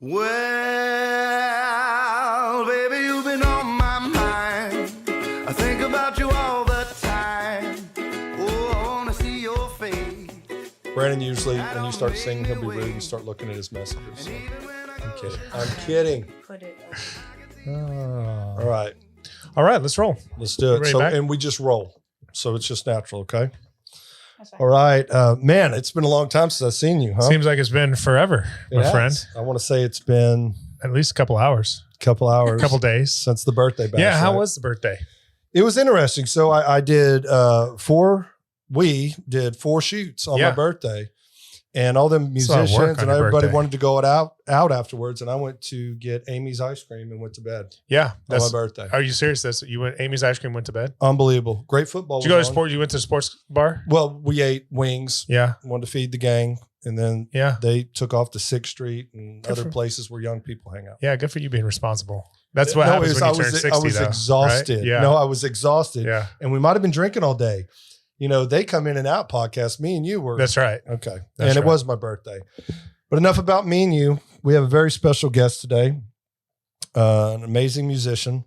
Well, baby, you've been on my mind. I think about you all the time. Oh, I want to see your face. Brandon usually, when you start singing, he'll be rude and start looking at his messages. So. I'm kidding. I'm kidding. Put it All right. All right, let's roll. Let's do it. Ready So, back? and we just roll. So it's just natural, okay? That's fine. All right. Man, it's been a long time since I've seen you, huh? Seems like it's been forever, It my has. friend. I want to say it's been At least a couple hours, a couple hours. a couple days. Since the birthday bash. Yeah, how right? was the birthday? It was interesting. So I did we did 4 shoots on my birthday, and all them That's a lot of work musicians on and your everybody birthday. wanted to go out afterwards. And I went to get Amy's ice cream and went to bed Yeah, on my birthday. Are you serious? You went. Amy's ice cream went to bed. Unbelievable. Great football. Did you go to was on. sport? You went to the sports bar. Well, we ate wings, Yeah, wanted to feed the gang. And then yeah, they took off to 6th Street and Good other for- places where young people hang out. yeah. Good for you being responsible. That's what No, happens it was- when you I turn was, 60. I was though, exhausted. Right? Yeah, No, I was exhausted. yeah. And we might have been drinking all day. You know, they come in and out podcast. Me and you were. That's right. Okay. That's And it right. was my birthday. But enough about me and you. We have a very special guest today, an amazing musician,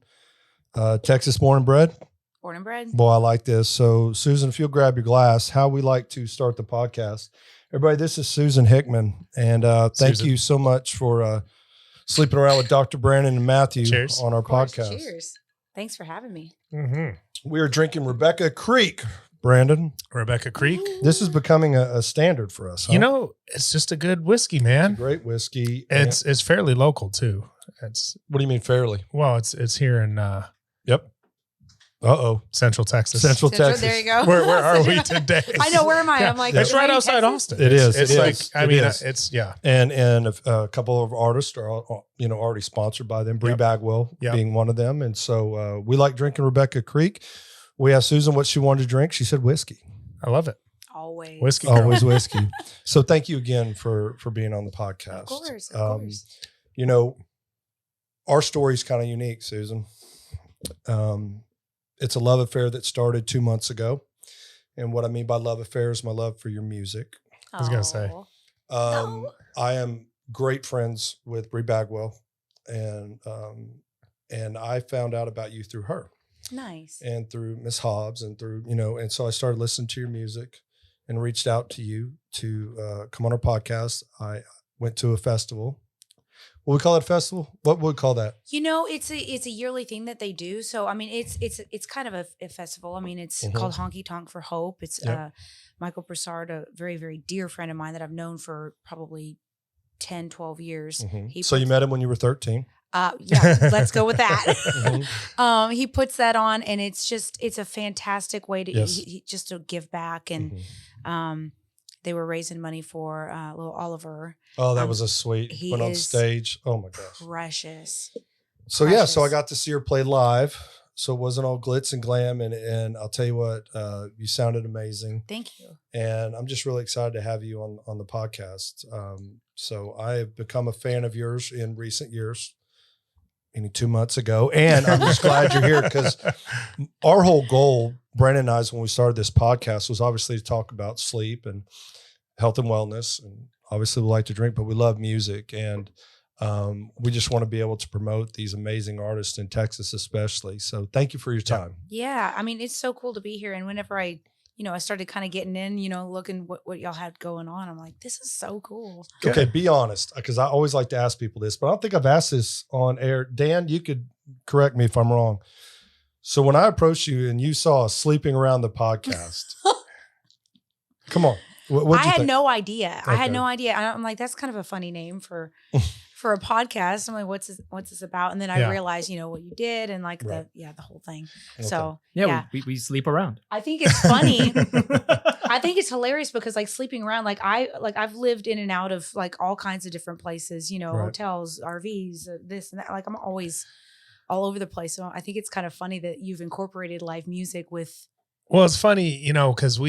Texas born and bred. born and bred. Boy, I like this. So, Susan, if you'll grab your glass, how we like to start the podcast. Everybody, this is Susan Hickman. And thank Susan. you so much for sleeping around with Dr. Brandon and Matthew Cheers. on our Of course. podcast. Cheers. Thanks for having me. Mm-hmm. We are drinking Rebecca Creek, Brandon. Rebecca Creek. This is becoming a standard for us. Huh? You know, it's just a good whiskey, It's a man. great whiskey. It's fairly local too. It's What do you mean fairly? it's here in Yep. Uh-oh. Central Texas. Central Texas. There you go. Where are we today? I know. Where am I? Yeah. I'm like, It's am I right in outside Texas? Austin. It is. It's It like is. I It mean, is. it's yeah. And a couple of artists are already sponsored by them. Bree Yep. Bagwell Yep. being one of them. And so we like drinking Rebecca Creek. We asked Susan what she wanted to drink. She said whiskey. I love it. Always. Whiskey. girl. Always whiskey. So thank you again for being on the podcast. Of course. Of course. You know, our story's kind of unique, Susan. It's a love affair that started 2 months ago. And what I mean by love affair is my love for your music. I was gonna say. Aw. No. I am great friends with Bree Bagwell, and I found out about you through her Nice. and through Miss Hobbs and through, and so I started listening to your music and reached out to you to come on our podcast. I went to a festival. What we call it, a festival? What would we call that? You know, it's a yearly thing that they do. So I mean, it's kind of a festival. I mean, it's Mhm. called Honky Tonk for Hope. It's Yep. Michael Broussard, a very, very dear friend of mine that I've known for probably 10, 12 years. Mhm. He So you puts- met him when you were 13. Yeah, let's go with that. Mhm. He puts that on, and it's a fantastic way to Yes. just to give back. And Mhm. they were raising money for little Oliver. Oh, that Um, was a sweet. he Went on is stage. Oh my gosh. Precious. So yeah, so I Precious. got to see her play live. So it wasn't all glitz and glam, and I'll tell you what, you sounded amazing, Thank you. and I'm just really excited to have you on the podcast. So I have become a fan of yours in recent years, 2 months ago, and I'm just glad you're here because our whole goal, Brandon and I's, when we started this podcast, was obviously to talk about sleep and health and wellness, and obviously we like to drink, but we love music, and we just want to be able to promote these amazing artists in Texas, especially. So thank you for your time. Yeah, I mean, it's so cool to be here. And whenever I started kind of getting in, looking what y'all had going on, I'm like, this is so cool. Okay, be honest, because I always like to ask people this, but I don't think I've asked this on air. Dan, you could correct me if I'm wrong. So when I approached you and you saw us sleeping around the podcast, come on. What'd I you had think? no idea. I had Okay. no idea. I'm like, that's kind of a funny name for a podcast. I'm like, what's this about? And then I Yeah. realized, what you did and like Right. the whole thing. Okay. So Yeah, we sleep around. I think it's funny. I think it's hilarious because like sleeping around, I've lived in and out of like all kinds of different places, Right. hotels, RVs, this and that. Like I'm always all over the place. So I think it's kind of funny that you've incorporated live music with. Well, it's funny, because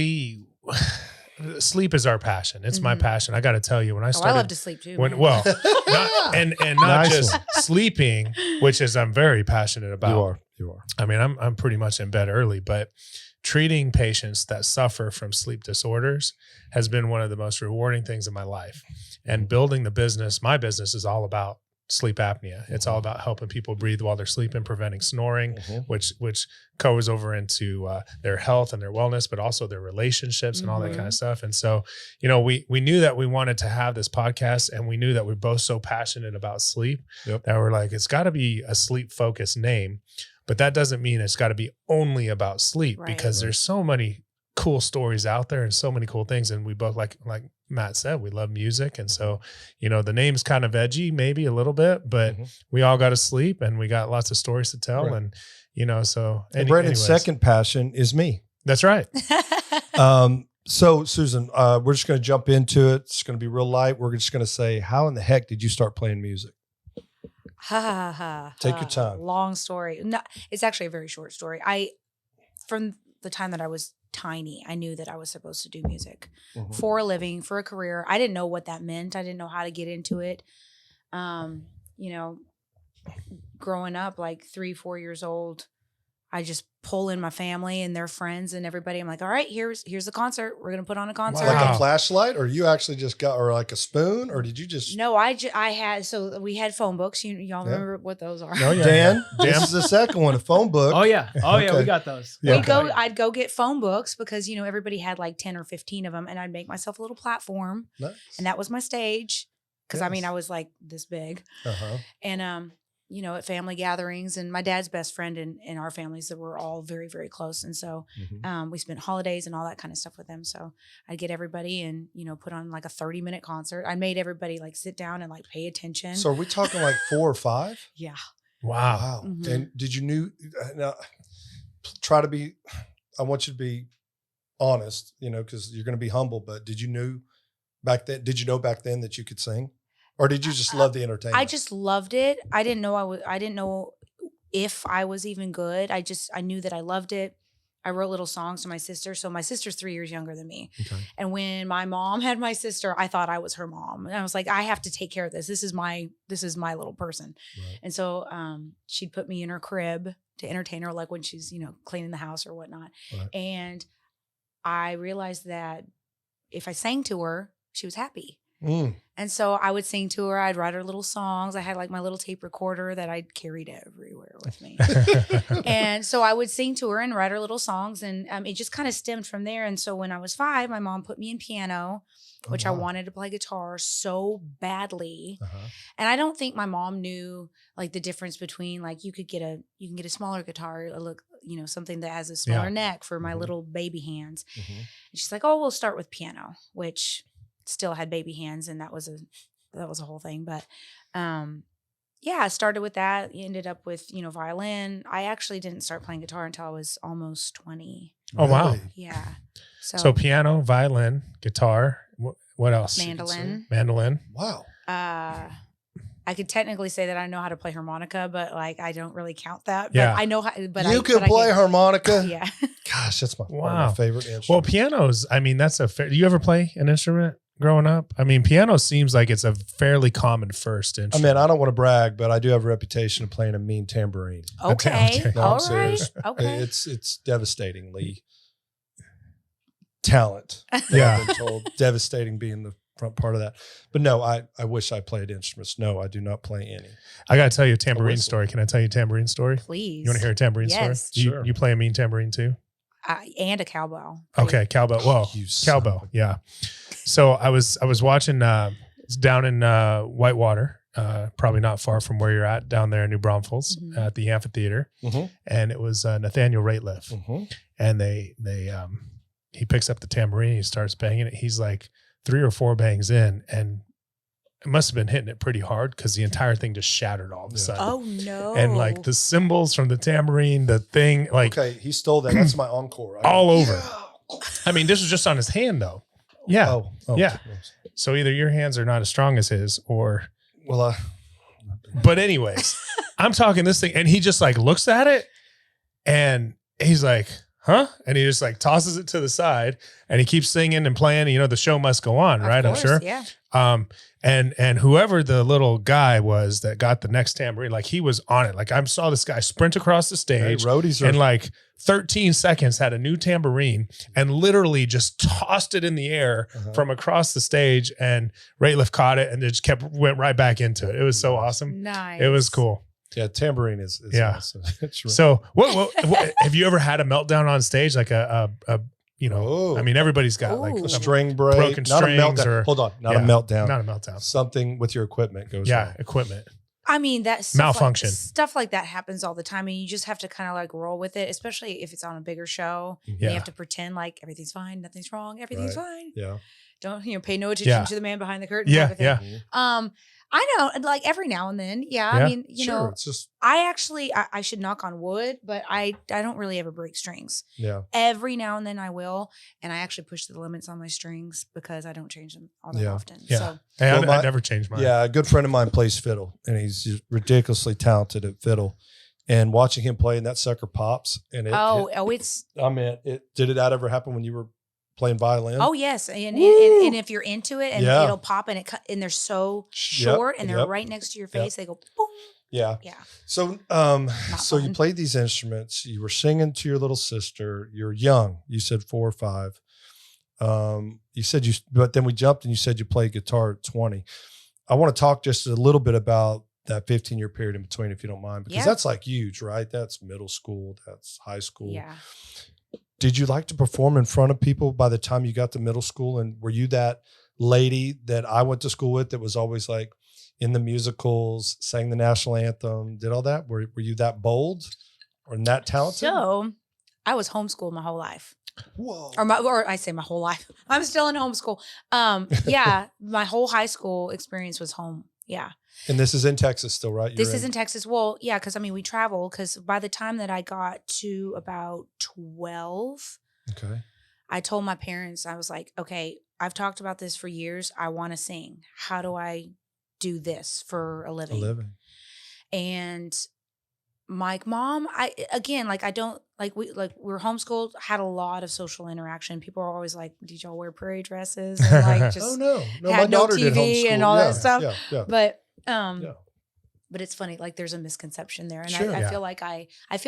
sleep is our passion. It's my Mhm. passion. I got to tell you, when I I started, love to sleep too. when man. well, not, and not Nice just one. sleeping, which is I'm very passionate about. You are. I mean, I'm pretty much in bed early, but treating patients that suffer from sleep disorders has been one of the most rewarding things in my life. And building the business, my business is all about sleep apnea. It's all about helping people breathe while they're sleeping, preventing snoring, which goes over into their health and their wellness, but also their relationships and all that kind of stuff. And so, we knew that we wanted to have this podcast, and we knew that we're both so passionate about sleep that we're like, it's got to be a sleep focused name, but that doesn't mean it's got to be only about sleep, because there's so many cool stories out there and so many cool things. And we both, like Matt said, we love music. And so, the name's kind of edgy, maybe a little bit, but we all got to sleep and we got lots of stories to tell. And, so. Brandon's second passion is me. That's right. So Susan, we're just going to jump into it. It's going to be real light. We're just going to say, how in the heck did you start playing music? Take your time. Long story. No, it's actually a very short story. From the time that I was tiny, I knew that I was supposed to do music for a living, for a career. I didn't know what that meant. I didn't know how to get into it. Growing up, like 3-4 years old, I just pull in my family and their friends and everybody. I'm like, all right, here's the concert. We're going to put on a concert. Like a flashlight, or you actually just got, or like a spoon, or did you just? No, I had, so we had phone books. Y'all remember what those are? Oh, yeah. Dan, this is the second one, a phone book. Oh yeah. We got those. Yeah. I'd go get phone books because, everybody had like 10 or 15 of them, and I'd make myself a little platform. Nice. And that was my stage. Cause I was like this big. And, at family gatherings, and my dad's best friend in our families, that were all very, very close. And so we spent holidays and all that kind of stuff with them. So I'd get everybody and, put on like a 30-minute concert. I made everybody like sit down and like pay attention. So are we talking like 4 or 5? Yeah. Wow. And did you now try to be, I want you to be honest, because you're going to be humble, but did you know back then that you could sing? Or did you just love the entertainment? I just loved it. I didn't know if I was even good. I knew that I loved it. I wrote little songs to my sister. So my sister's 3 years younger than me. Okay. And when my mom had my sister, I thought I was her mom. And I was like, I have to take care of this. This is my little person. Right. And so she'd put me in her crib to entertain her, like when she's, cleaning the house or whatnot. Right. And I realized that if I sang to her, she was happy. And so I would sing to her. I'd write her little songs. I had like my little tape recorder that I carried everywhere with me. And so I would sing to her and write her little songs. And it just kind of stemmed from there. And so when I was 5, my mom put me in piano, which I wanted to play guitar so badly. And I don't think my mom knew like the difference between like you can get a smaller guitar, something that has a smaller neck for my little baby hands. And she's like, oh, we'll start with piano, which still had baby hands, and that was a whole thing. But I started with that. Ended up with violin. I actually didn't start playing guitar until I was almost 20. Oh wow. Yeah. So piano, violin, guitar. What else? Mandolin. Wow. I could technically say that I know how to play harmonica, but like I don't really count that. Yeah. But I know how. But you can play harmonica. Yeah. Gosh, that's one of my favorite instruments. Well, pianos. I mean, that's a fair. Do you ever play an instrument growing up? I mean, piano seems like it's a fairly common first instrument. I mean, I don't want to brag, but I do have a reputation of playing a mean tambourine. Okay. No, all I'm serious. right. Okay. It's devastatingly talent. Yeah. I've been told. Devastating being the front part of that. But no, I wish I played instruments. No, I do not play any. I got to tell you a tambourine story. Can I tell you a tambourine story? Please. You want to hear a tambourine story? Sure. You play a mean tambourine too? And a cowbell. Okay, cowbell. Whoa, cowbell. Yeah. So I was watching down in Whitewater, probably not far from where you're at, down there in New Braunfels at the amphitheater, and it was Nathaniel Rateliff, and he picks up the tambourine, he starts banging it. He's like 3 or 4 bangs in, and it must have been hitting it pretty hard because the entire thing just shattered all of a sudden. Oh no! And like the cymbals from the tambourine, the thing, like he stole that. That's my encore. All over. I mean, this was just on his hand though. Yeah. Oh, yeah. So either your hands are not as strong as his, or but anyways, I'm talking this thing, and he just like looks at it, and he's like, huh? And he just like tosses it to the side and he keeps singing and playing. You know, the show must go on, right? Of course, I'm sure. Yeah. And whoever the little guy was that got the next tambourine, like he was on it. Like I saw this guy sprint across the stage roadies in like 13 seconds, had a new tambourine and literally just tossed it in the air from across the stage. And Rateliff caught it and it just went right back into it. It was so awesome. Nice. It was cool. Yeah, tambourine is awesome. It's really So what have you ever had a meltdown on stage? Like you know, Oh. I mean, everybody's got like Ooh. a string break, broken not a strings meltdown. or- Hold on, not Yeah, a meltdown. not a meltdown. Something with your equipment goes Yeah, wrong. equipment. I mean, that Malfunction. stuff like that happens all the time, and you just have to kind of like roll with it, especially if it's on a bigger show. And Yeah. you have to pretend like everything's fine, nothing's wrong, everything's Right. fine. Yeah. Don't pay no attention Yeah. to the man behind the curtain. Yeah, type of thing. yeah. I know, like every now and then, Yeah. I mean, you Sure. know, It's just I actually I should knock on wood, but I don't really ever break strings. yeah. Every now and then I will, and I actually push the limits on my strings because I don't change them all that Yeah. often. Yeah. So Hey, Well, I my- never changed mine. Yeah, a good friend of mine plays fiddle, and he's just ridiculously talented at fiddle. And watching him play, and that sucker pops. And it's I mean, did that ever happen when you were playing violin? oh yes, and Woo! and if you're into it, and Yeah. it'll pop, and and they're so short, and they're yep. right next to your face. They go boom. Yeah. Yeah. So, so you fun. played these instruments. You were singing to your little sister. You're young. You said 4 or 5. You said but then we jumped and you said you played guitar at 20. I want to talk just a little bit about that 15-year period in between, if you don't mind, because Yeah. that's like huge, right? That's middle school. That's high school. Yeah. Did you like to perform in front of people by the time you got to middle school? And were you that lady that I went to school with that was always like in the musicals, sang the national anthem, did all that? Were you that bold or that talented? So I was homeschooled my whole life. Whoa. Or I say my whole life. I'm still in homeschool. Yeah, my whole high school experience was home. Yeah. And this is in Texas still, right? This is in Texas. Well, yeah, because I mean, we travel because by the time that I got to about 12, Okay. I told my parents, I was like, okay, I've talked about this for years. I want to sing. How do I do this for a living? And my mom, we're homeschooled, had a lot of social interaction. People are always like, did y'all wear prairie dresses? And like just Oh no. No, had my no daughter did TV homeschool. and all Yeah, that stuff. Yeah. But Yeah. but it's funny, like there's a misconception there. And Sure. I Yeah. feel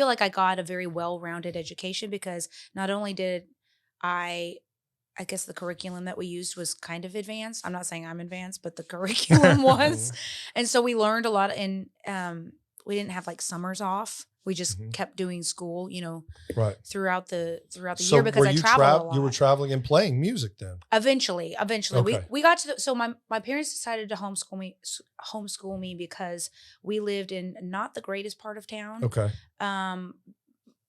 like I got a very well-rounded education because not only did I guess the curriculum that we used was kind of advanced. I'm not saying I'm advanced, but the curriculum was. And so we learned a lot, and we didn't have like summers off. We just kept doing school, Right. throughout the So year because were I you traveled a lot. you were traveling and playing music then? Eventually, Okay. we got to so my parents decided to homeschool me because we lived in not the greatest part of town. Okay.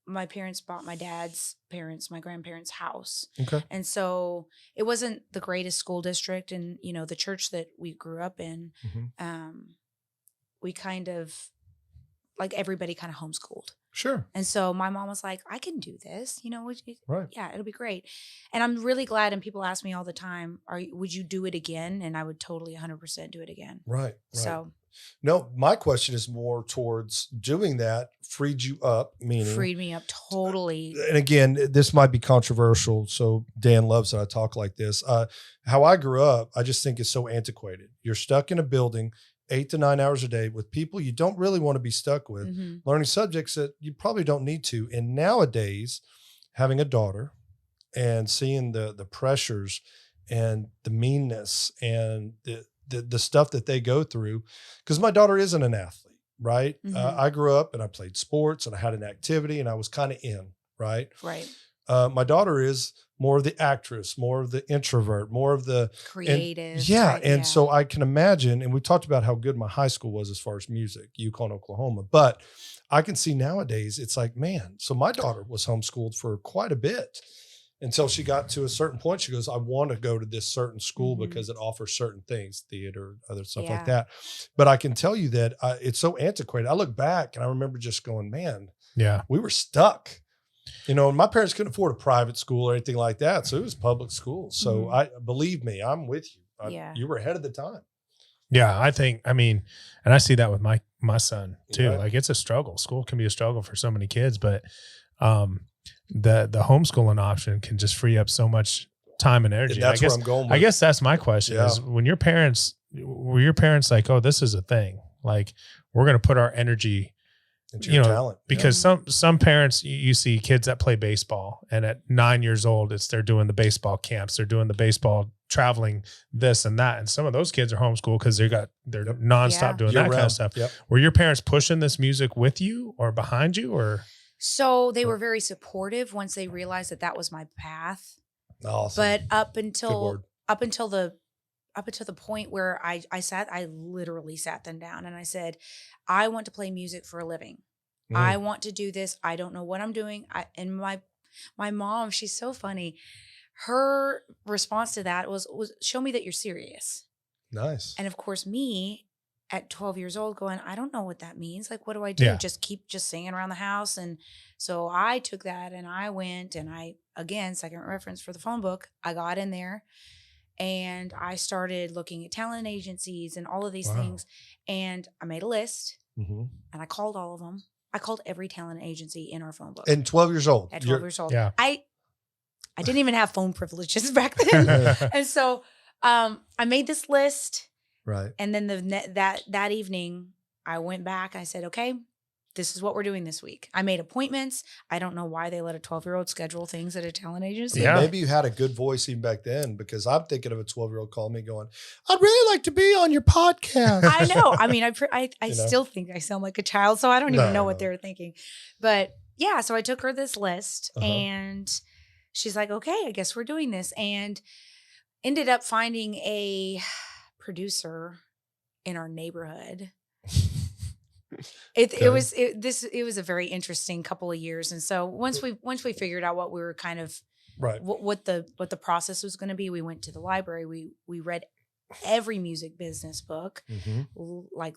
My parents bought my dad's parents, my grandparents' house. Okay. And so it wasn't the greatest school district. And, the church that we grew up in, we kind of, like everybody kind of homeschooled. Sure. And so my mom was like, I can do this, Right. yeah, it'll be great. And I'm really glad. And people ask me all the time, would you do it again? And I would totally 100% do it again. Right. So No, my question is more towards doing that freed you up, meaning freed me up totally. And again, this might be controversial, so Dan loves that I talk like this. How I grew up, I just think is so antiquated. You're stuck in a building 8 to 9 hours a day with people you don't really want to be stuck with, learning subjects that you probably don't need to. And nowadays, having a daughter and seeing the pressures and the meanness and the stuff that they go through, because my daughter isn't an athlete, right? I grew up and I played sports and I had an activity and I was kind of in, right? Right. My daughter is more of the actress, more of the introvert, more of the Creative. And so I can imagine, and we talked about how good my high school was as far as music, Yukon, Oklahoma, but I can see nowadays it's like, man, so my daughter was homeschooled for quite a bit until she got to a certain point. She goes, I want to go to this certain school because it offers certain things, theater, other stuff like that. But I can tell you that it's so antiquated. I look back and I remember just going, man, we were stuck. And my parents couldn't afford a private school or anything like that. So it was public school. So believe me, I'm with you. You were ahead of the time. Yeah, and I see that with my son too. Right. Like it's a struggle. School can be a struggle for so many kids, but the homeschooling option can just free up so much time and energy. And that's I guess, where I'm going with I guess that's my question Yeah. is were your parents like, oh, this is a thing. Like we're going to put our energy, into you your know, talent. because some parents, you see kids that play baseball and at 9 years old, they're doing the baseball camps, they're doing the baseball traveling, this and that. And some of those kids are homeschooled because they're nonstop Yeah. doing Year that kind round. of stuff. Yep. Were your parents pushing this music with you or behind you or? So they were very supportive once they realized that that was my path. Awesome. But up Good until word. the point where I literally sat them down and I said, I want to play music for a living. I want to do this. I don't know what I'm doing. And my mom, she's so funny. Her response to that was show me that you're serious. Nice. And of course, me at 12 years old going, I don't know what that means. Like, what do I do? Yeah. Just keep singing around the house. And so I took that and I went and again, second reference for the phone book, I got in there and I started looking at talent agencies and all of these things. And I made a list and I called all of them. I called every talent agency in our phone book. And 12 years old. At 12 years old. Yeah. I didn't even have phone privileges back then. And so I made this list. Right. And then that evening, I went back. I said, okay, this is what we're doing this week. I made appointments. I don't know why they let a 12-year-old schedule things at a talent agency. Yeah. Maybe you had a good voice even back then, because I'm thinking of a 12-year-old calling me going, I'd really like to be on your podcast. I know. I mean, I You know? still think I sound like a child, so I don't even know No. what they were thinking. But yeah, so I took her this list and she's like, okay, I guess we're doing this. And ended up finding a producer in our neighborhood. It was a very interesting couple of years. And so once we figured out what we were kind of Right. what the process was going to be, we went to the library. We read every music business book, like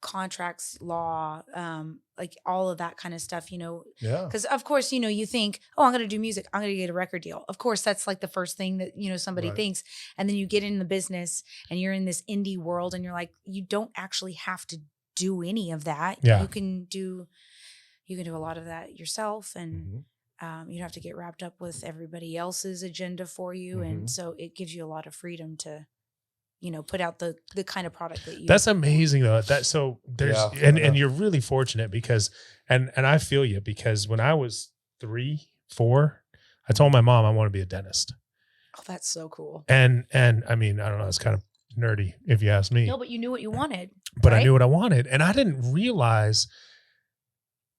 contracts, law, like all of that kind of stuff, Yeah. because of course, you think, oh, I'm going to do music, I'm going to get a record deal. Of course, that's like the first thing that, somebody Right. thinks. And then you get in the business and you're in this indie world and you're like, you don't actually have to do any of that. Yeah. You can do a lot of that yourself, and you don't have to get wrapped up with everybody else's agenda for you. And so it gives you a lot of freedom to, put out the kind of product that you. That's amazing though. There's Yeah, and you're really fortunate because and I feel you, because when I was 3, 4, I told my mom I want to be a dentist. Oh, that's so cool. And I mean, I don't know, it's kind of nerdy if you ask me. No, but you knew what you wanted. But I right? knew what I wanted. And I didn't realize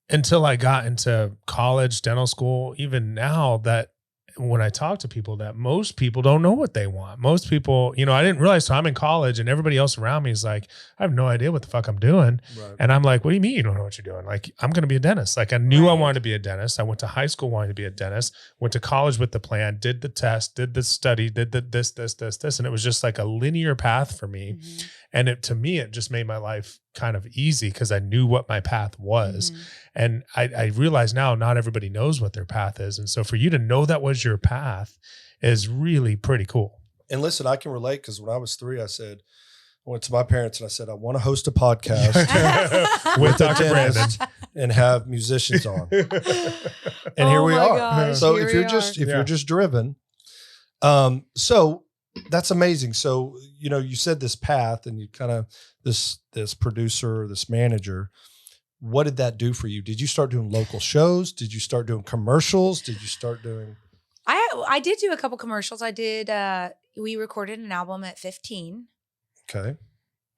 until I got into college, dental school, even now, that when I talk to people, that most people don't know what they want. Most people, I didn't realize till I'm in college and everybody else around me is like, I have no idea what the fuck I'm doing. Right. And I'm like, what do you mean you don't know what you're doing? Like, I'm going to be a dentist. Like, I knew I Right. wanted to be a dentist. I went to high school wanting to be a dentist, went to college with the plan, did the test, did the study, did the this. And it was just like a linear path for me. Mhm. And to me, it just made my life kind of easy because I knew what my path was. Mhm. And I realize now not everybody knows what their path is. And so for you to know that was your path is really pretty cool. And listen, I can relate, because when I was 3, I went to my parents and I said, I want to host a podcast With a Dr. Brandon. dentist and have musicians on. And Oh here we my are. gosh, So here if we you're just are. you're just driven, so that's amazing. So you said this path, and you kind of this producer, this manager. What did that do for you? Did you start doing local shows? Did you start doing commercials? Did you start doing? I did do a couple commercials. I did. We recorded an album at 15. Okay,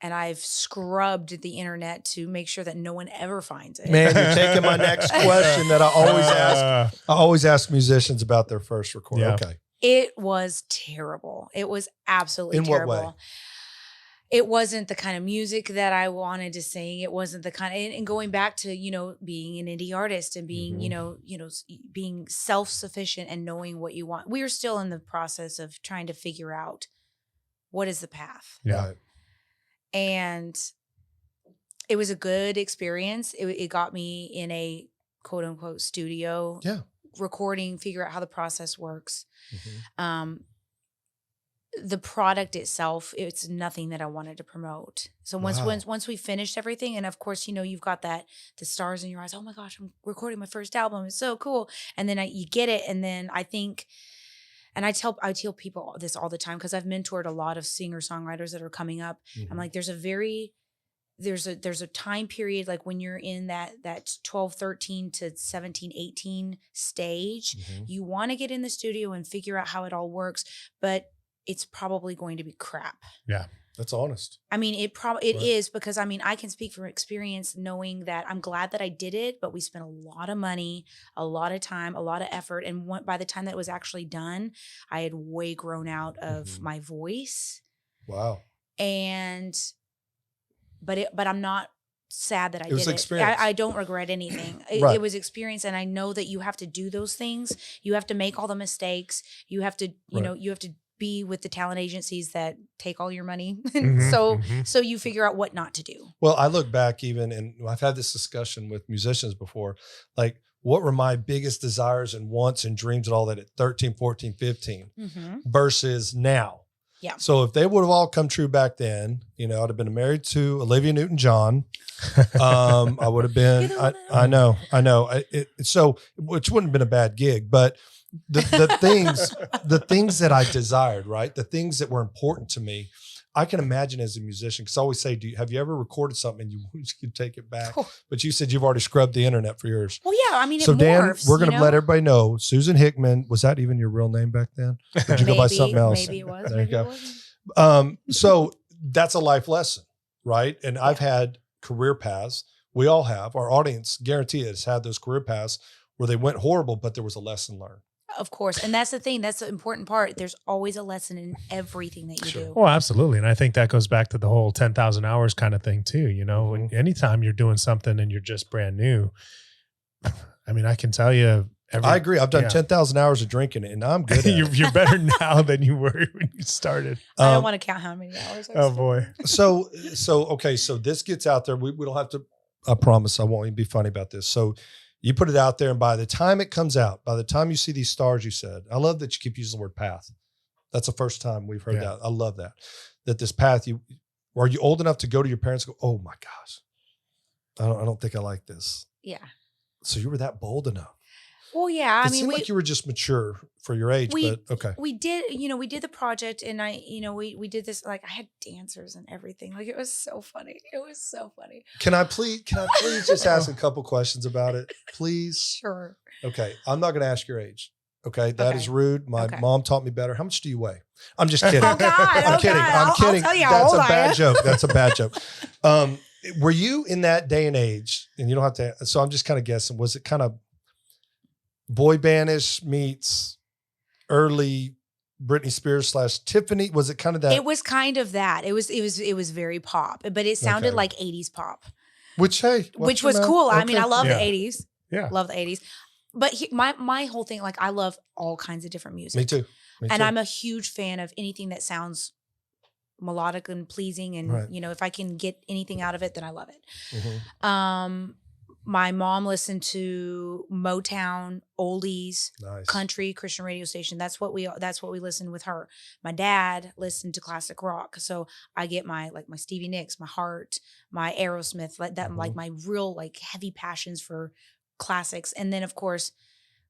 And I've scrubbed the internet to make sure that no one ever finds it. man, you're taking my next question that I always ask. I always ask musicians about their first recording. Yeah. Okay. It was terrible. It was absolutely In what terrible. way? It wasn't the kind of music that I wanted to sing. It wasn't the kind of, and going back to, being an indie artist and being, being self-sufficient and knowing what you want. We are still in the process of trying to figure out what is the path. Yeah. Right. And it was a good experience. It got me in a quote unquote studio Yeah. recording, figure out how the process works. Mhm. the product itself, it's nothing that I wanted to promote. So once we finished everything, and of course, you've got the stars in your eyes. Oh my gosh, I'm recording my first album. It's so cool. And then you get it. And then I think, and I tell people this all the time, because I've mentored a lot of singer-songwriters that are coming up. Mm-hmm. I'm like, there's a time period, like when you're in that 12, 13 to 17, 18 stage, you want to get in the studio and figure out how it all works, but it's probably going to be crap. Yeah. That's honest. I mean, it is, because I can speak from experience, knowing that I'm glad that I did it, but we spent a lot of money, a lot of time, a lot of effort. And by the time that it was actually done, I had way grown out of my voice. Wow. But I'm not sad that I did it. Experience. I don't regret anything. Right. It was experience. And I know that you have to do those things. You have to make all the mistakes. You have to, you have to be with the talent agencies that take all your money. So you figure out what not to do. Well, I look back even, and I've had this discussion with musicians before, like what were my biggest desires and wants and dreams and all that at 13, 14, 15 versus now. Yeah. So if they would have all come true back then, I'd have been married to Olivia Newton-John. I would have been, I know. So, which wouldn't have been a bad gig, but the things that I desired, right? The things that were important to me, I can imagine as a musician, because I always say, have you ever recorded something and you wish you could take it back? Oh. But you said you've already scrubbed the internet for yours. Well, yeah, I mean, so it Dan, morphs, we're going to let everybody know, Susan Hickman, was that even your real name back then? Did you go by something else? Maybe it was. There you go. It wasn't. So that's a life lesson, right? And I've had career paths. We all have. Our audience, guarantee it, has had those career paths where they went horrible, but there was a lesson learned. Of course. And that's the thing. That's the important part. There's always a lesson in everything that you do. Oh, absolutely. And I think that goes back to the whole 10,000 hours kind of thing too. When anytime you're doing something and you're just brand new, I mean, I can tell you. I agree. I've done 10,000 hours of drinking and I'm good at it. You're better now than you were when you started. I don't want to count how many hours. Boy. So okay. So this gets out there. We don't have to, I promise I won't even be funny about this. So you put it out there, and by the time it comes out, by the time you see these stars, you said, I love that you keep using the word path. That's the first time we've heard that. I love that. That this path, are you old enough to go to your parents and go, oh my gosh, I don't think I like this. Yeah. So you were that bold enough. Well, yeah. It seemed like you were just mature for your age, but okay. We did the project, and we did this, like I had dancers and everything. Like it was so funny. It was so funny. Can I please just ask a couple questions about it, please? Sure. Okay. I'm not going to ask your age. Okay. That is rude. My mom taught me better. How much do you weigh? I'm just kidding. Oh God. I'm kidding. God. I'm kidding. I'll tell you That's a how old bad I am. joke. That's a bad joke. Were you in that day and age, and you don't have to, so I'm just kind of guessing, was it kind of boy bandish meets early Britney Spears / Tiffany? Was it kind of that? It was kind of that. It was very pop, but it sounded like 80s pop. Which was cool. Okay. I mean, I love the 80s. Yeah. Love the 80s. But my whole thing, like I love all kinds of different music. Me too. And I'm a huge fan of anything that sounds melodic and pleasing. And, if I can get anything out of it, then I love it. My mom listened to Motown, oldies, country, Christian radio station. That's what we listened with her. My dad listened to classic rock. So I get my Stevie Nicks, my Heart, my Aerosmith, like my real heavy passions for classics. And then of course,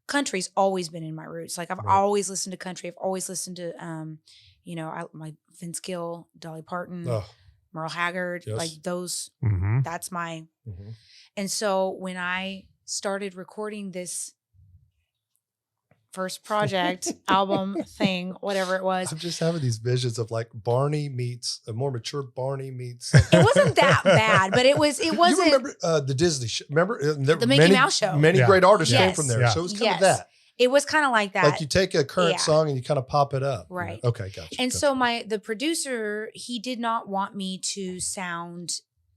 country's always been in my roots. Like I've always listened to country. I've always listened to, my Vince Gill, Dolly Parton, Merle Haggard, like those. That's my. And so when I started recording this first project, album thing, whatever it was. I'm just having these visions of like Barney meets a more mature Barney meets. It wasn't that bad, but it wasn't. You remember the Disney show? Remember the Mickey Mouse show? Many great artists came Yes. from there. Yeah. So it was kind of that. It was kind of like that. Like you take a current song and you kind of pop it up. Right. Okay, gotcha. And so the producer, he did not want me to sound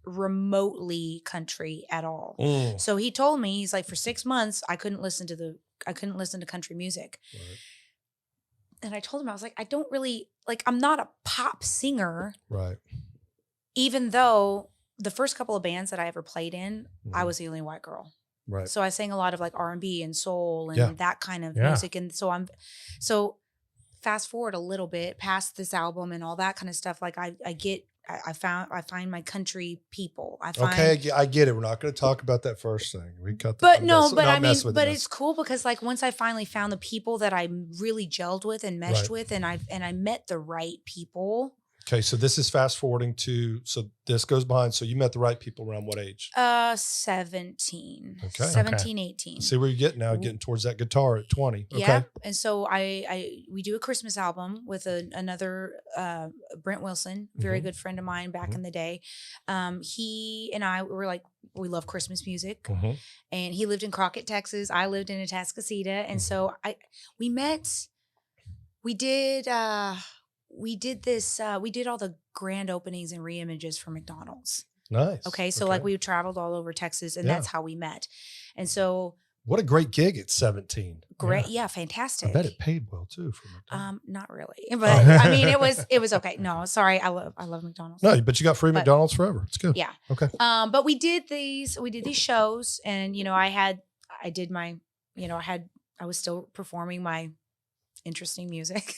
remotely country at all. So he told me, he's like, for 6 months, I couldn't listen to country music. Right. And I told him, I was like, I don't really, I'm not a pop singer. Right. Even though the first couple of bands that I ever played in, I was the only white girl. Right. So I sang a lot of R&B and soul and that kind of music. And so fast forward a little bit past this album and all that kind of stuff, like I find my country people. I find, Okay, I get it. We're not going to talk about that first thing. We cut that. but no, but not I mean, mess with but it. it's cool because like once I finally found the people that I really gelled with and meshed Right. with, and I met the right people. Okay, so this is fast forwarding to, so this goes behind. So you met the right people around what age? 17. Okay. 17, 18. See where you're getting now, getting towards that guitar at 20. Okay. Yeah. And so we do a Christmas album with another Brent Wilson, very Mhm. good friend of mine back Mhm. in the day. He and I were like, we love Christmas music. Mhm. And he lived in Crockett, Texas. I lived in Atascocita. And so we met, we did all the grand openings and reimages for McDonald's. Nice. Okay. So like we traveled all over Texas and Yeah. that's how we met. And so What a great gig at 17. great. Yeah. Fantastic. I bet it paid well too for McDonald's. Not really, but I mean, it was okay. No, sorry. I love McDonald's. No, but you got free But- McDonald's forever. It's good. Yeah. Okay. But we did these shows and, I was still performing my interesting music.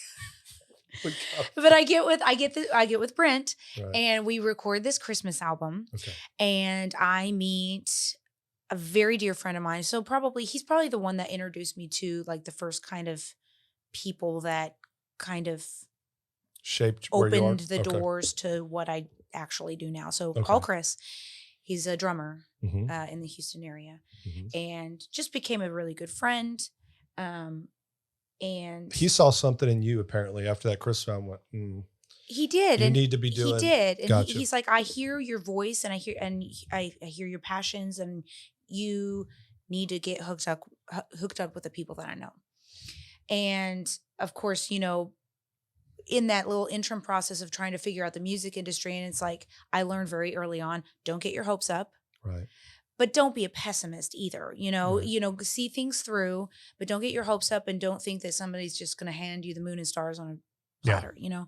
But I get with Brent Right. and we record this Christmas album Okay. and I meet a very dear friend of mine. So he's probably the one that introduced me to like the first kind of people that kind of Shaped where you are? opened the Okay. doors to what I actually do now. So Okay. call Chris. He's a drummer Mhm. in the Houston area Mhm. and just became a really good friend. And He saw something in you apparently after that Christmas album. Went, he did. You and need to be doing. He did. And Gotcha. he's like, I hear your voice and I hear your passions and you need to get hooked up with the people that I know. And of course, in that little interim process of trying to figure out the music industry, and it's like, I learned very early on, don't get your hopes up. Right. But don't be a pessimist either. Right. See things through, but don't get your hopes up and don't think that somebody's just going to hand you the moon and stars on a platter, Right.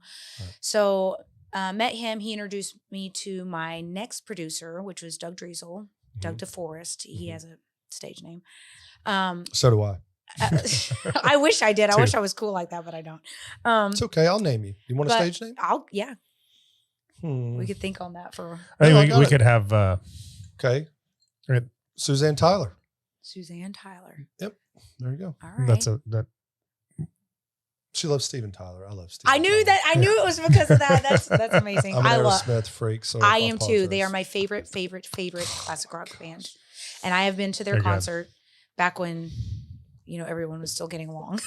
So met him. He introduced me to my next producer, which was Doug Driesel, Doug DeForest. He has a stage name. So do I. I wish I did. I Too. wish I was cool like that, but I don't. It's okay. I'll name you. You want a but stage name? Yeah. Hmm. We could think on that for I No, I think got we it. could have Okay. Right. Suzanne Tyler. Suzanne Tyler. There you go. All right. that She loves Steven Tyler. I love Steven. I knew that. I knew it was because of that. That's amazing. I'm an I love. Aerosmith freak. So I am too. They are apologize. my favorite classic rock band, and I have been to their Very good. concert back when, everyone was still getting along.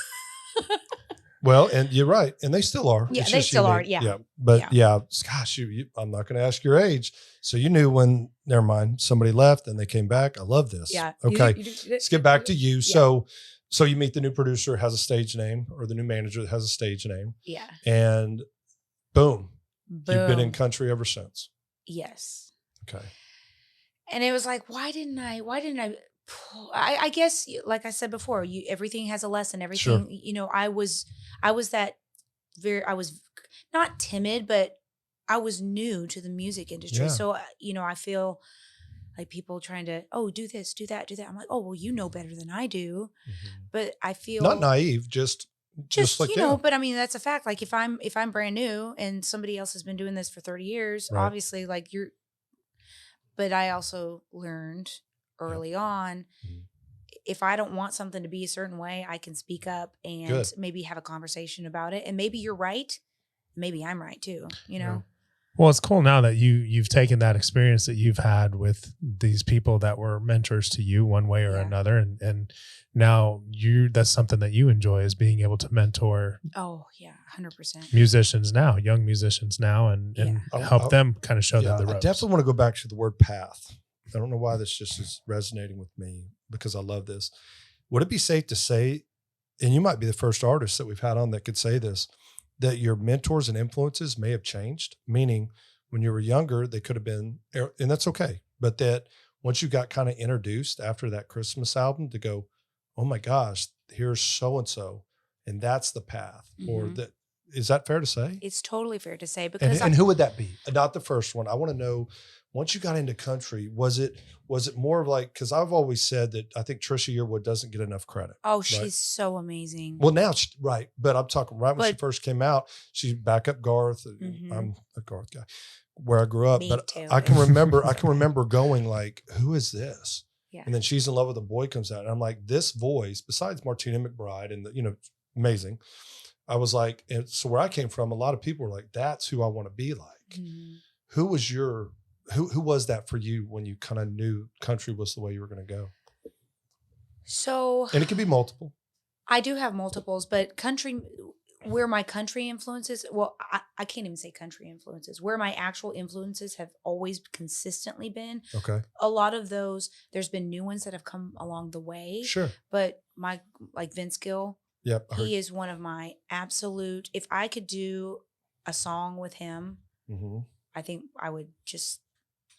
Well, and you're right, and they still are. Yeah, It's they just still are, unique. yeah. But gosh, I'm not going to ask your age. So you knew when. Never mind. Somebody left, and they came back. I love this. Yeah. Okay. Let's get back to you. Yeah. So you meet the new producer has a stage name, or the new manager that has a stage name, Yeah. and boom, you've been in Boom. country ever since. Yes. Okay. And it was like, why didn't I? I guess, like I said before, everything has a lesson. Everything, I was not timid, but I was new to the music industry. Yeah. So, I feel like people trying to, do this, do that, do that. I'm like, oh, well, you know better than I do. But I feel Not naive, just like but I mean, that's a fact. Like if I'm brand new and somebody else has been doing this for 30 years, Right. obviously but I also learned early on, Mhm. if I don't want something to be a certain way, I can speak up and Good. maybe have a conversation about it. And maybe you're right. Maybe I'm right too, Yeah. Well, it's cool now that you've taken that experience that you've had with these people that were mentors to you one way or Yeah. another. And now that's something that you enjoy, is being able to mentor Oh yeah, 100%. musicians now, young musicians now, and Yeah. help them kind of show Yeah, them the I ropes. definitely want to go back to the word path. I don't know why this just is resonating with me, because I love this. Would it be safe to say, and you might be the first artist that we've had on that could say this, that your mentors and influences may have changed? Meaning when you were younger, they could have been, and that's okay. But that once you got kind of introduced after that Christmas album to go, oh my gosh, here's so-and-so, and that's the path. Or Mhm. that, is that fair to say? It's totally fair to say because And who would that be? Not the first one. I want to know once you got into country, was it more of like, because I've always said that I think Trisha Yearwood doesn't get enough credit. Oh, she's right? so amazing. Well, now, right. But I'm talking right when she But- first came out, she's back up Garth. Mhm. I'm a Garth guy where I grew up, Me but too. I can remember going like, who is this? Yeah. And then She's in Love with a Boy comes out. And I'm like, this voice, besides Martina McBride and amazing. I was like, and so where I came from, a lot of people were like, that's who I want to be like. Mhm. Who was that for you when you kind of knew country was the way you were going to go? So And it could be multiple. I do have multiples, but where my country influences, well, I can't even say country influences, where my actual influences have always consistently been. Okay. A lot of those, there's been new ones that have come along the way, Sure. but like Vince Gill, Yep. I heard. he is one of my absolute, if I could do a song with him, Mhm. I think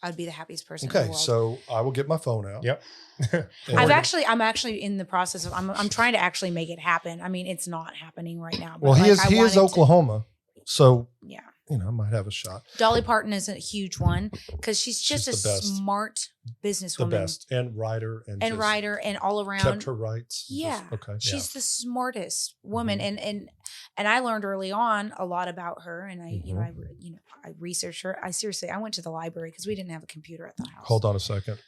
I'd be the happiest person in the Okay. world. So I will get my phone out. Yep. And I'm we're- actually in the process of I'm trying to actually make it happen. I mean, it's not happening right now. But Well, he like, I is wanted to- Oklahoma. So, Yeah. I might have a shot. Dolly Parton is a huge one because she's just She's a the best. smart The businesswoman best. And writer. And just writer and all kept around. her rights. Yeah. Okay. She's the smartest woman, Mm-hmm. and I learned early on a lot about her, and Mm-hmm. I researched her. I went to the library because we didn't have a computer at the house. Hold on a second.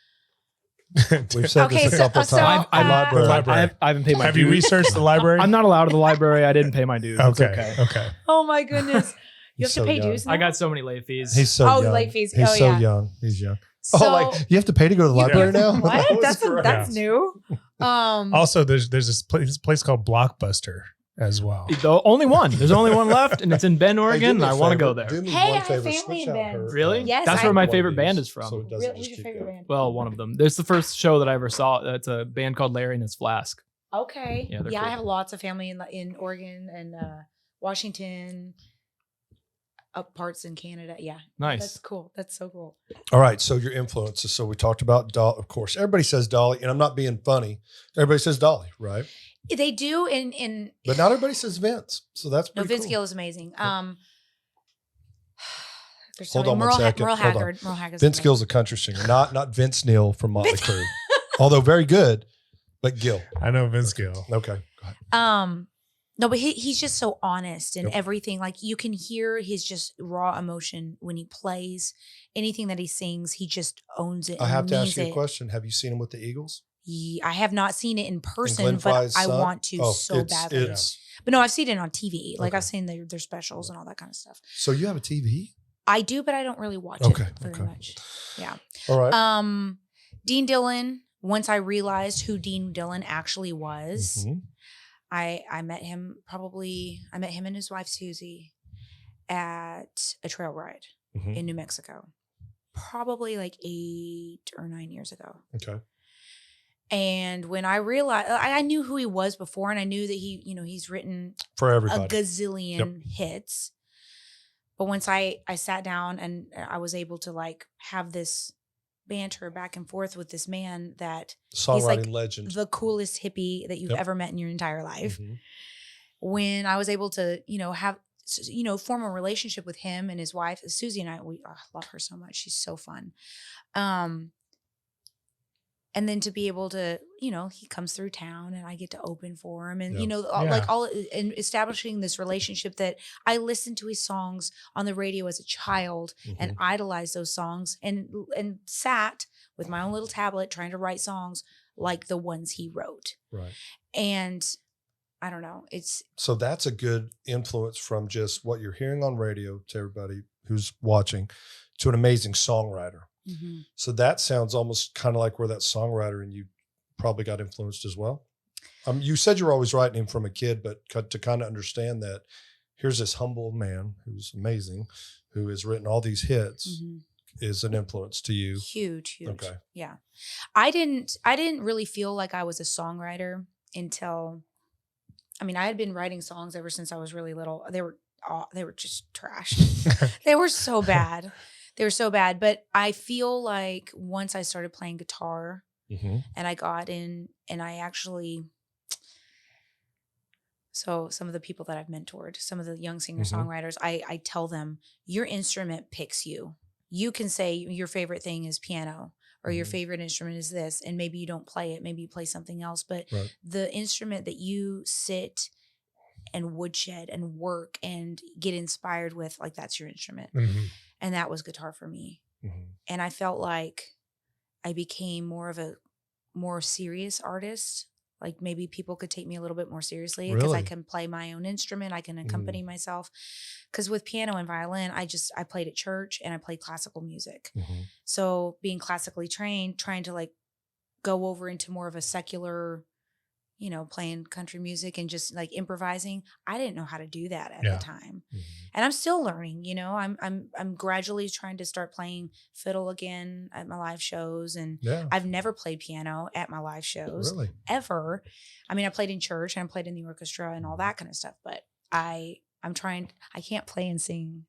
We've said Okay, this a couple so, times. uh, Library. Library. I haven't paid my Have you dues. researched the library? I'm not allowed to the library. I didn't pay my dues. It's Okay. Okay. Oh my goodness, you have He's to so pay young. dues. I now? got so many late fees. He's so Oh, young. late fees. He's Oh, so yeah. young. He's young. So, you have to pay to go to the You library now? What? That was That's great. that's new. Also, there's this place called Blockbuster as well. The only one. There's only one left, and it's in Bend, Hey, do Oregon. me and a I want to favor. go there. Do me Hey, one I have favor. family Switch in out Bend. her, Really? Yes, That's I- where my one of favorite these, band is from. So it doesn't Really? just Who's your keep favorite going. band? Well, one of them. There's the first show that I ever saw. It's a band called Larry and His Flask. Okay. Yeah, they're I cool. have lots of family in Oregon and Washington, up parts in Canada. Yeah. Nice. That's cool. That's so cool. All right. So your influences. So we talked about Dolly. Of course, everybody says Dolly, and I'm not being funny. Everybody says Dolly, right? They do in But not everybody says Vince. So that's no, pretty Vince cool. Gill is amazing. There's Hold many. on one second. Merle Hold on. Haggard. Merle Haggard's Vince amazing. Gill's a country singer, not Vince Neil from Motley Vince- Crue. Although very good, but Gill. I know Vince Gill. Okay. Go ahead. No, but he's just so honest and Yep. everything. Like you can hear his just raw emotion when he plays. Anything that he sings, he just owns it. I have and to means ask you a it. question. Have you seen him with the Eagles? I have not seen it in And person, Glenn but Frey's I son? want to Oh, so badly. It's, But no, I've seen it on TV. Like Okay. I've seen their specials and all that kind of stuff. so you have a TV? I do, but I don't really watch Okay, it very okay. much. Yeah. All right. Dean Dillon. Once I realized who Dean Dillon actually was, Mhm. I met him and his wife Susie at a trail ride Mhm. in New Mexico, probably like 8 or 9 years ago. Okay. And when I realized, I knew who he was before, and I knew that he's written For a everybody. gazillion hits. But once I sat down and I was able to like have this banter back and forth with this man that Songwriting like legend. the coolest hippie that you've Yep. ever met in your entire life. Mhm. When I was able to, form a relationship with him and his wife, Susie and I love her so much. She's so fun. And then to be able to, he comes through town and I get to open for him and, Yep. and establishing this relationship that I listened to his songs on the radio as a child and Mhm. idolized those songs and sat with my own little tablet trying to write songs like the ones he wrote. Right. And I don't know, So that's a good influence from just what you're hearing on radio to everybody who's watching to an amazing songwriter. So that sounds almost kind of like where that songwriter and you probably got influenced as well. You said you were always writing him from a kid, but to kind of understand that here's this humble man who's amazing, who has written all these hits is an influence to you. huge. Okay. Yeah. I didn't really feel like I was a songwriter until, I had been writing songs ever since I was really little. They were just trash. They were so bad. They were so bad. But I feel like once I started playing guitar Mhm. and I got in and so some of the people that I've mentored, some of the young singer-songwriters, I tell them, your instrument picks you. you can say your favorite thing is piano or your favorite instrument is this, and maybe you don't play it, maybe you play something else, but the instrument that you sit and woodshed and work and get inspired with, like, that's your instrument. And that was guitar for me. And I felt like I became more of a more serious artist. Like, maybe people could take me a little bit more seriously because I can play my own instrument. I can accompany myself. Because with piano and violin, I played at church and I played classical music. So being classically trained, trying to like go over into more of a secular, you know, playing country music and just like improvising, I didn't know how to do that at the time. And I'm still learning, you know, I'm gradually trying to start playing fiddle again at my live shows. And I've never played piano at my live shows ever. I mean, I played in church and I played in the orchestra and all that kind of stuff, but I can't play and sing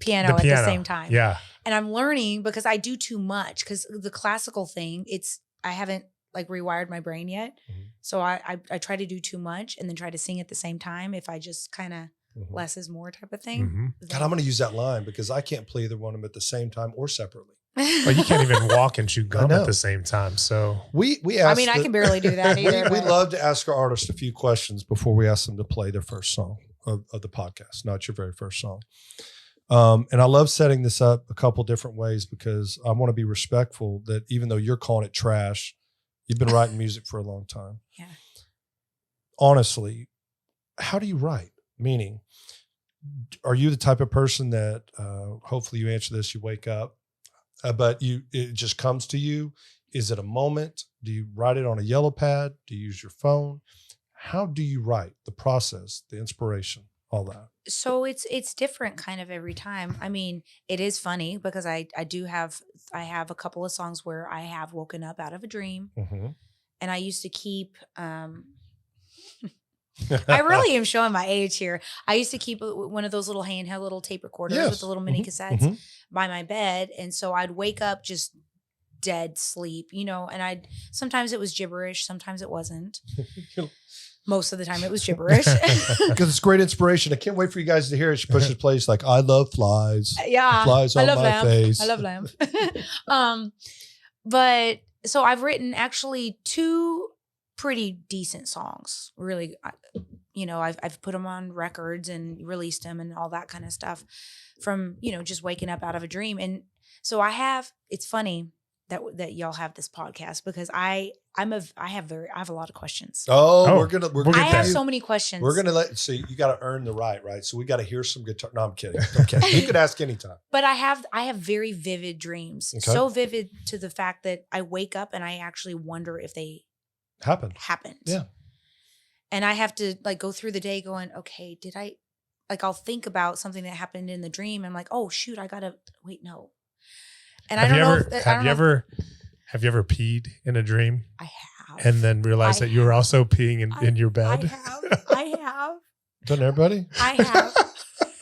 piano at the same time. Yeah. And I'm learning because I do too much, because the classical thing, I haven't like rewired my brain yet. So I try to do too much and then try to sing at the same time. If I just kind of less is more type of thing. God, I'm going to use that line because I can't play either one of them at the same time or separately. Well, you can't even walk and chew gum at the same time. So we asked, I mean, I can barely do that either. We love to ask our artists a few questions before we ask them to play their first song of the podcast, not your very first song. And I love setting this up a couple different ways because I want to be respectful that even though you're calling it trash, you've been writing music for a long time. Yeah. Honestly, how do you write? Meaning, are you the type of person that hopefully you answer this, you wake up, but it just comes to you? Is it a moment? Do you write it on a yellow pad? Do you use your phone? How do you write? The process, the inspiration, all that. So it's different kind of every time. I mean, it is funny because I have a couple of songs where I have woken up out of a dream, and I used to keep. I really am showing my age here. I used to keep one of those little handheld little tape recorders with the little mini cassettes by my bed, and so I'd wake up just dead sleep, you know. And sometimes it was gibberish, sometimes it wasn't. Most of the time it was gibberish. Because it's great inspiration. I can't wait for you guys to hear it. She pushes plays like, I love flies. Yeah. Flies on my face. I love lamb. But so I've written actually 2 pretty decent songs. Really, you know, I've put them on records and released them and all that kind of stuff from, you know, just waking up out of a dream. And so it's funny that y'all have this podcast because I have a lot of questions. We're gonna I have so many questions. We're gonna you got to earn the right. So we got to hear some guitar. No, I'm kidding. Okay, you could ask anytime. But I have very vivid dreams. Okay. So vivid to the fact that I wake up and I actually wonder if they happened. Yeah. And I have to like go through the day going, okay, I'll think about something that happened in the dream. I'm like, oh shoot, no. And have you ever peed in a dream? I have. And then realized that you were also peeing in your bed? I have. Doesn't everybody? I have.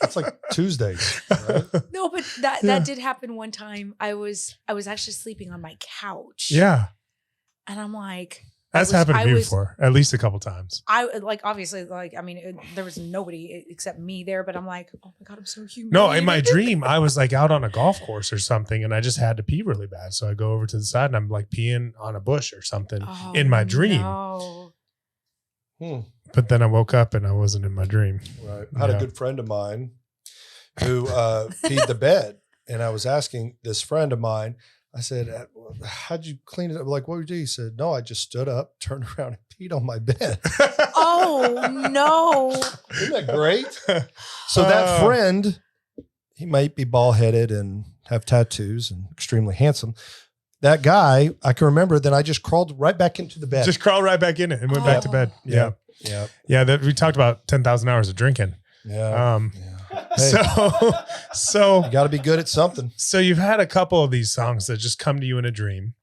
It's like Tuesdays, right? No, but that did happen one time. I was actually sleeping on my couch. Yeah. And I'm like, that's happened to me before, at least a couple times. Obviously, there was nobody except me there, but I'm like, oh my God, I'm so human. No, in my dream, I was like out on a golf course or something and I just had to pee really bad. So I go over to the side and I'm like peeing on a bush or something in my dream. No. But then I woke up and I wasn't in my dream. Right. I had a good friend of mine who peed the bed. And I was asking this friend of mine, I said, how'd you clean it up? Like, what would you do? He said, no, I just stood up, turned around and peed on my bed. Oh, no. Isn't that great? So that friend, he might be bald headed and have tattoos and extremely handsome. That guy, I can remember, then I just crawled right back into the bed. Just crawled right back in it and went back to bed. Yeah. We talked about 10,000 hours of drinking. Yeah. Hey, so you got to be good at something. So you've had a couple of these songs that just come to you in a dream.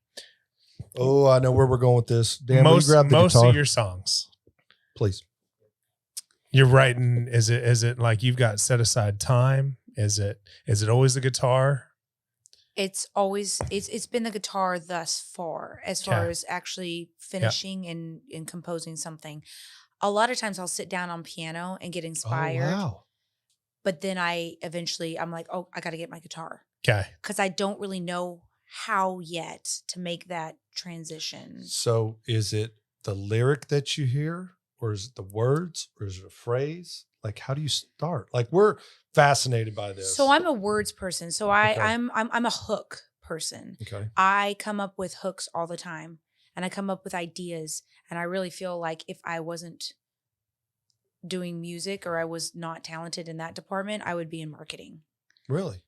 Oh, I know where we're going with this. Dan, most guitar? of your songs, please. You're writing. Is it like you've got set aside time? Is it always the guitar? It's been the guitar thus far, as far as actually finishing and composing something. A lot of times I'll sit down on piano and get inspired. Oh, wow. But then I'm like, oh, I got to get my guitar. Okay. because I don't really know how yet to make that transition. So is it the lyric that you hear, or is it the words, or is it a phrase? Like, how do you start? Like, we're fascinated by this. So I'm a words person. So Okay. I'm a hook person. Okay. I come up with hooks all the time, and I come up with ideas. And I really feel like if I wasn't doing music or I was not talented in that department, I would be in marketing, Really?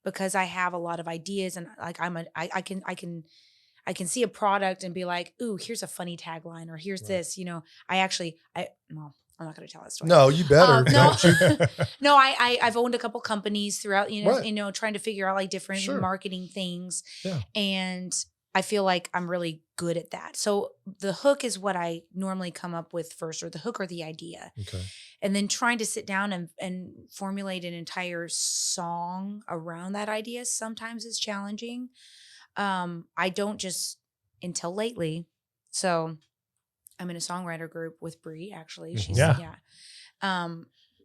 because I have a lot of ideas, and like I can see a product and be like, ooh, here's a funny tagline, or here's Right. this, well, I'm not going to tell that story. No, you better. No, Don't you? no, I've owned a couple companies throughout, Right. trying to figure out like different Sure. marketing things. Yeah. And I feel like I'm really good at that. So the hook is what I normally come up with first, or the hook or the idea. Okay. And then trying to sit down and formulate an entire song around that idea sometimes is challenging. I don't just until lately. So I'm in a songwriter group with Bree, actually. She's Yeah.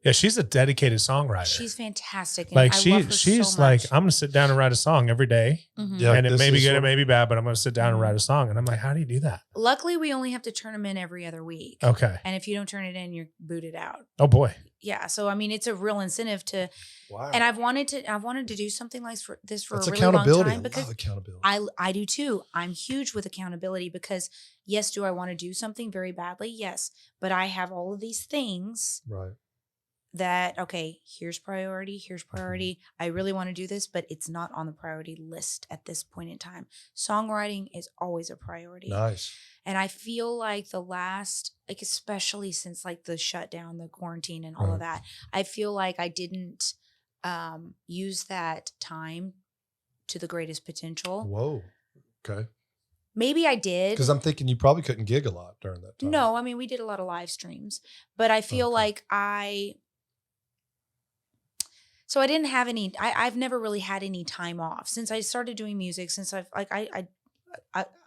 Yeah, she's a dedicated songwriter. she's fantastic. And like I love her she's so like, much. I'm gonna sit down and write a song every day. Mhm. Yeah. And it this may be is good, it what- may be bad, but I'm gonna sit down and Mhm. write a song. And I'm like, how do you do that? Luckily, we only have to turn them in every other week. Okay. And if you don't turn it in, you're booted out. Oh boy. Yeah. So I mean, it's a real incentive to, Wow. and I've wanted to do something like this for That's a really long accountability. time, I because love accountability. I do too. I'm huge with accountability, because yes, do I want to do something very badly? Yes. But I have all of these things Right. that, okay, here's priority. I really want to do this, but it's not on the priority list at this point in time. Songwriting is always a priority. Nice. And I feel like the last, like, especially since like the shutdown, the quarantine and all of that, I feel like I didn't use that time to the greatest potential. Whoa. Okay. Maybe I did. Because I'm thinking you probably couldn't gig a lot during that time. No, I mean, we did a lot of live streams, but I feel like so I didn't have any, I've never really had any time off since I started doing music, since I've like,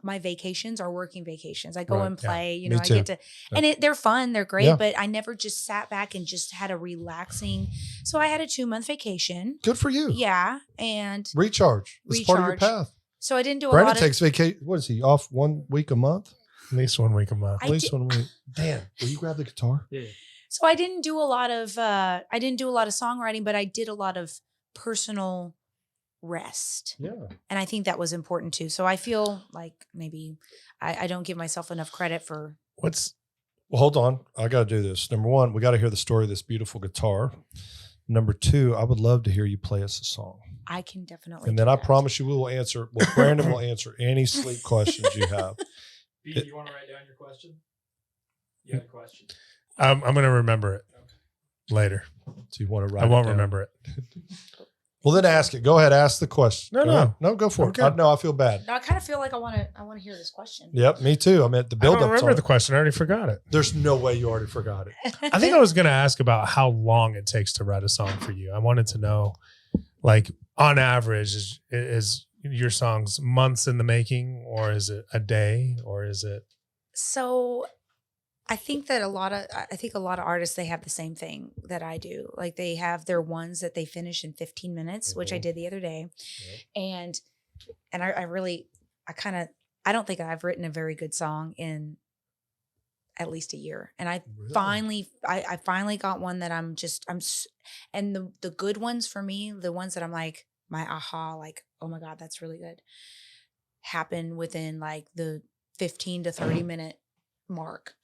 my vacations are working vacations. I go Right, and play, Me I too. get to, and they're fun. They're great, Yeah. but I never just sat back and just had a relaxing. So I had a 2-month vacation. Good for you. Yeah. And Recharge. It's part of your Recharge. path. so I didn't do a Brandon lot takes vacation. What is he off 1 week a month? At least 1 week a month. At least 1 week. Dan, will you grab the guitar? Yeah. So I didn't do a lot of songwriting, but I did a lot of personal rest. Yeah. And I think that was important too. So I feel like maybe I don't give myself enough credit for. What's Well, hold on. I got to do this. Number one, we got to hear the story of this beautiful guitar. Number two, I would love to hear you play us a song. I can definitely. And do then I that. promise you we will answer, well, Brandon will answer any sleep questions you have. B, do you want to write down your question? You had a question. I'm gonna remember it later. So you want to write I won't it down? remember it. Well, then ask it. Go ahead. Ask the question. No, Go no. ahead. No, go for I'm it. good. No, I feel bad. No, I kind of feel like I want to hear this question. Yep, me too. I mean, the I build don't up. remember the question. I already forgot it. There's no way you already forgot it. I think I was gonna ask about how long it takes to write a song for you. I wanted to know, like, on average, is your songs months in the making, or is it a day, or is it? So I think that a lot of artists, they have the same thing that I do. Like, they have their ones that they finish in 15 minutes, which I Mhm. did the other day. And I don't think I've written a very good song in at least a year. And I finally got one that and the good ones for me, the ones that I'm like, my aha, like, oh my God, that's really good, happen within like the 15 to 30 minute mark.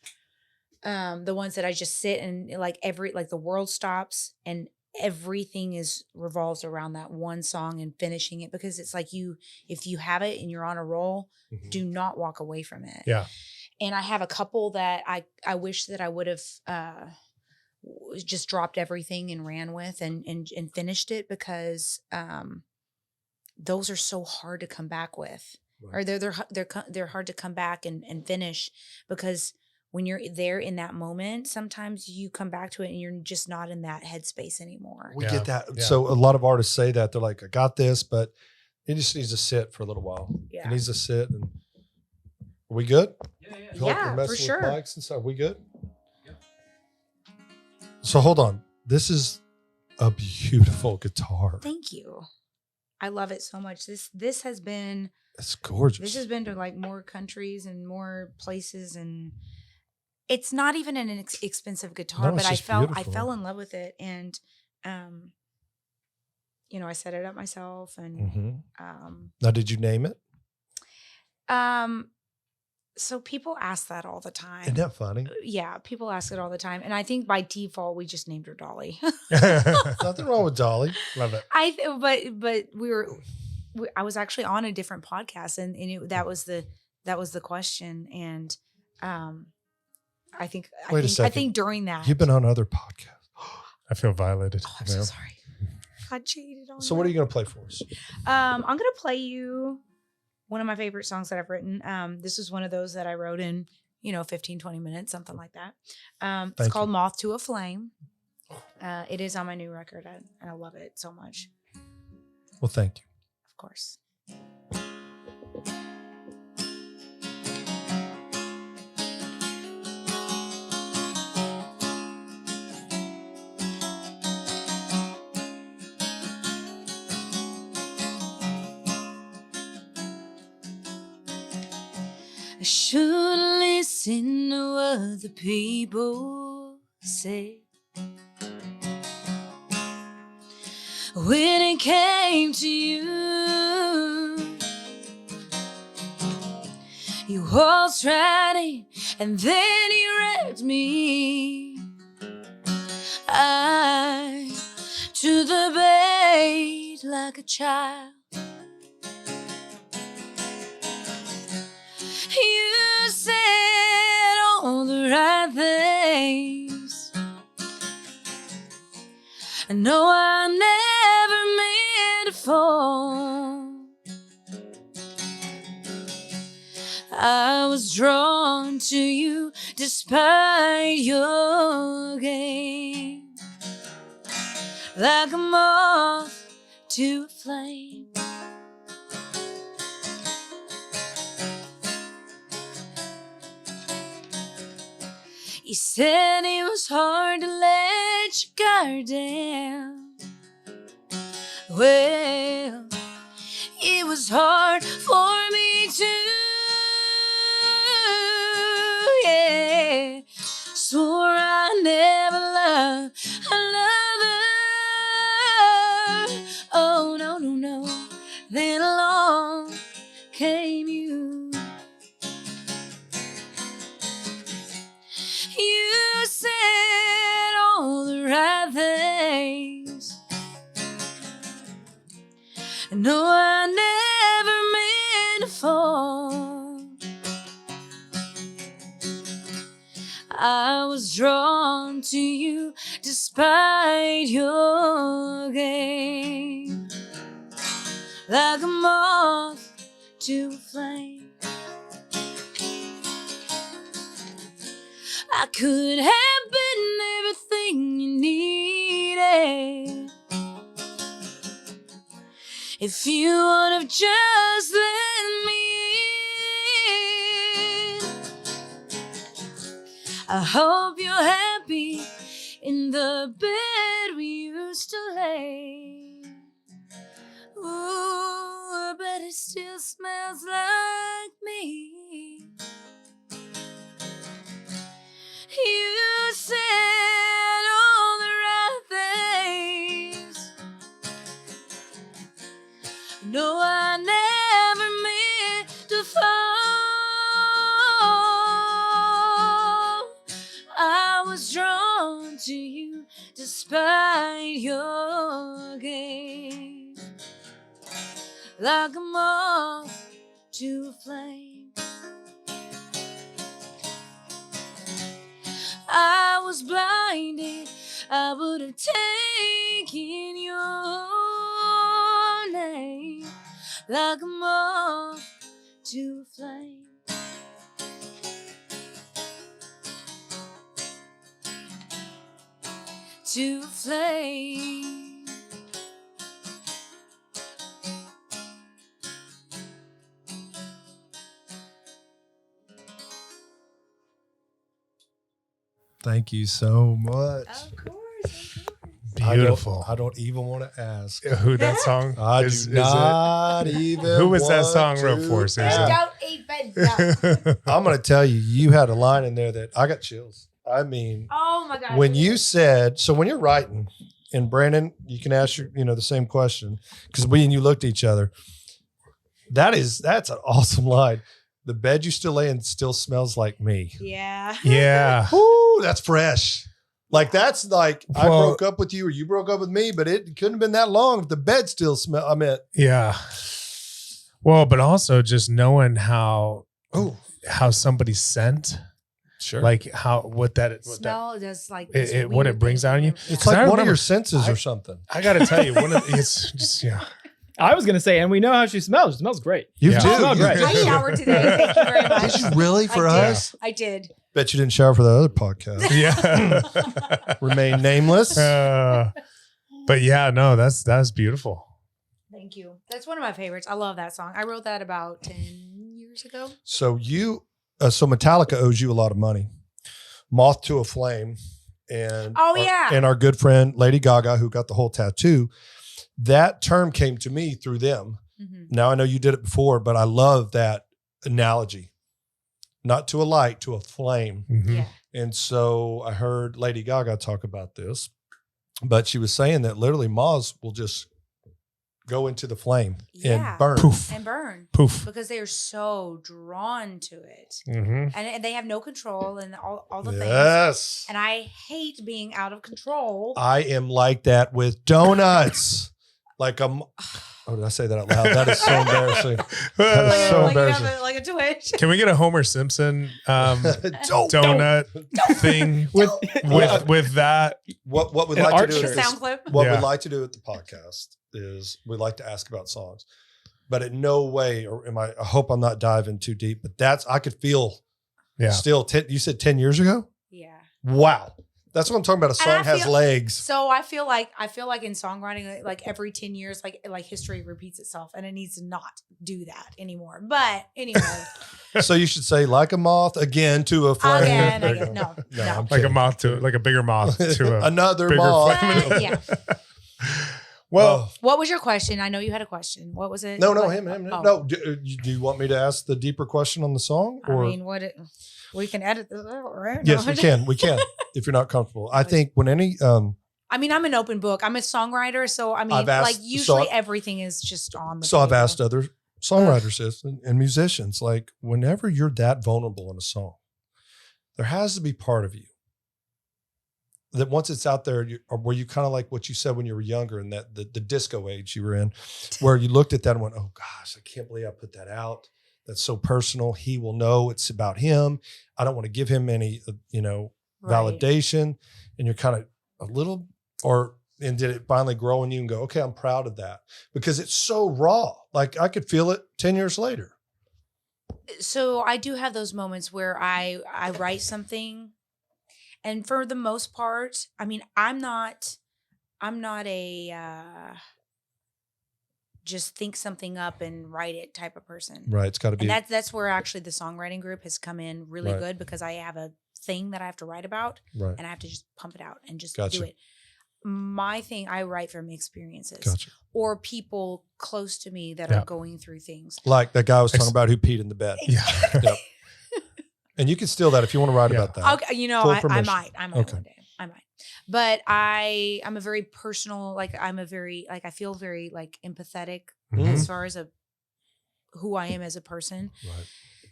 The ones that I just sit and like the world stops and everything revolves around that one song and finishing it, because it's like if you have it and you're on a roll, Mhm. do not walk away from it. Yeah. And I have a couple that I wish that I would have just dropped everything and ran with and finished it, because those are so hard to come back with. Right. Or they're hard to come back and finish, because when you're there in that moment, sometimes you come back to it and you're just not in that headspace anymore. We Yeah, get that. yeah. So a lot of artists say that. They're like, I got this, but it just needs to sit for a little while. Yeah. It needs to sit. And are we good? Yeah, yeah. Feel like Yeah, we're messing for sure. with mics and stuff. We good? Yep. So hold on. This is a beautiful guitar. Thank you. I love it so much. This has been It's gorgeous. This has been to like more countries and more places, and it's not even an expensive guitar, No, it's but I just fell beautiful. in love with it, and you know, I set it up myself, and Mhm. Now, did you name it? So people ask that all the time. Isn't that funny? Yeah, people ask it all the time, and I think by default we just named her Dolly. Nothing wrong with Dolly. Love it. But I was actually on a different podcast, and that was the question, and I think Wait a I second. think during that You've been on other podcasts. I feel violated. Oh, I'm so sorry. Got cheated on. So what are you going to play for us? I'm gonna play you one of my favorite songs that I've written. This is one of those that I wrote in, 15, 20 minutes, something like that. It's called Moth to a Flame. It is on my new record, and I love it so much. Well, thank you. Of course. I should listen to what the people say. When it came to you, you waltzed right in, and then you wrecked me. I to the bait like a child. You said all the right things. I know I never meant to fall. I was drawn to you despite your game, like a moth to a flame. You said it was hard to let your guard down. Well, it was hard for me too. Yeah, swore I never loved another. Oh no, no, no. Then along came you. You said all the right things. I know I never meant to fall. I was drawn to you despite your game, like a moth to a flame. I could have been everything you needed if you would have just let me in. I hope you're happy in the bed we used to lay. Ooh, I bet it still smells like me. You said all the right things. No, I never meant to fall. I was drawn to you despite your game, like a moth to a flame. I was blinded, I would have taken your name, like a moth to a flame. To a flame. Thank you so much. Of course. Beautiful. I don't even want to ask. Who that song I is? do not even. Who was that want song wrote to for, Susan? ask. Don't eat vegetables. I'm going to tell you, you had a line in there that I got chills. I mean, Oh my God. when you said, so when you're writing, and Brandon, you can ask the same question because we and you looked at each other. That's an awesome line. The bed you still lay in still smells like me. Yeah. Yeah. Woo, that's fresh. Like that's like I Well- broke up with you or you broke up with me, but it couldn't have been that long if the bed still smell. I meant, Yeah. Well, but also just knowing how somebody's scent, sure, like what that Smell does like It- this it- what weird it brings thing out in you. for it's I like one of remember- your senses or something. I got to tell you, it's just I was gonna say, and we know how she smells. She smells great. You Yeah. do. Smell great. I showered today. Thank you very much. Did you really for I did. us? I did. Bet you didn't shower for the other podcast. yeah. Remain nameless. But yeah, no, that's beautiful. Thank you. That's one of my favorites. I love that song. I wrote that about 10 years ago. So so Metallica owes you a lot of money. Moth to a Flame, and and our good friend Lady Gaga, who got the whole tattoo. That term came to me through them. Mhm. Now I know you did it before, but I love that analogy. Not to a light, to a flame. Mhm. Yeah. And so I heard Lady Gaga talk about this, but she was saying that literally moths will just go into the flame Yeah. and burn. Poof. And burn Poof. because they are so drawn to it. Mm-hmm. And they have no control and all the things. Yes. And I hate being out of control. I am like that with donuts. Like oh, did I say that out loud? That is so embarrassing. That is so like you embarrassing. have like a twitch. Can we get a Homer Simpson Don't. donut thing with that? What we'd An like art to do The is sound clip. what Yeah. we'd like to do at the podcast is we'd like to ask about songs, but in no way or I hope I'm not diving too deep, but I could feel Yeah. still you said 10 years ago? Yeah. Wow. That's what I'm talking about. A And I song has feel- legs. So I feel like in songwriting, like every 10 years, like history repeats itself, and it needs to not do that anymore. But anyway, So you should say like a moth again to a flame. again, There you go. no. I'm Like a kidding. moth to like a bigger moth to a another bigger moth. flame. Yeah. Well, What was your question? I know you had a question. What was it? No, What- him. oh. No, do you want me to ask the deeper question on the song? I Or mean, we can edit this out, right? yes, No. we can. We can if you're not comfortable. I think when any I mean, I'm an open book. I'm a songwriter, so I mean, I've asked- like usually so- everything is just on the. so I've table. asked other songwriters this and musicians, like whenever you're that vulnerable in a song, there has to be part of you that once it's out there, or where you kind of like what you said when you were younger and that the disco age you were in, where you looked at that and went, oh gosh, I can't believe I put that out. That's so personal. He will know it's about him. I don't want to give him any, Right. validation. And you're kind of a little, and did it finally grow in you and go, okay, I'm proud of that because it's so raw. Like I could feel it 10 years later. So I do have those moments where I write something, and for the most part, I mean, I'm not a just think something up and write it type of person. Right. It's got to be. And that's where actually the songwriting group has come in really Right. good because I have a thing that I have to write about right. and I have to just pump it out and just Gotcha. do it. My thing, I write from experiences Gotcha. or people close to me that Yeah. are going through things. Like that guy I was talking about who peed in the bed. yeah. Yep. And you can steal that if you want to write Yeah. about that. Okay, you know, Full I permission. might Okay. one day. I might. But I'm a very personal, like I feel very like empathetic Mhm. as far as who I am as a person. Right.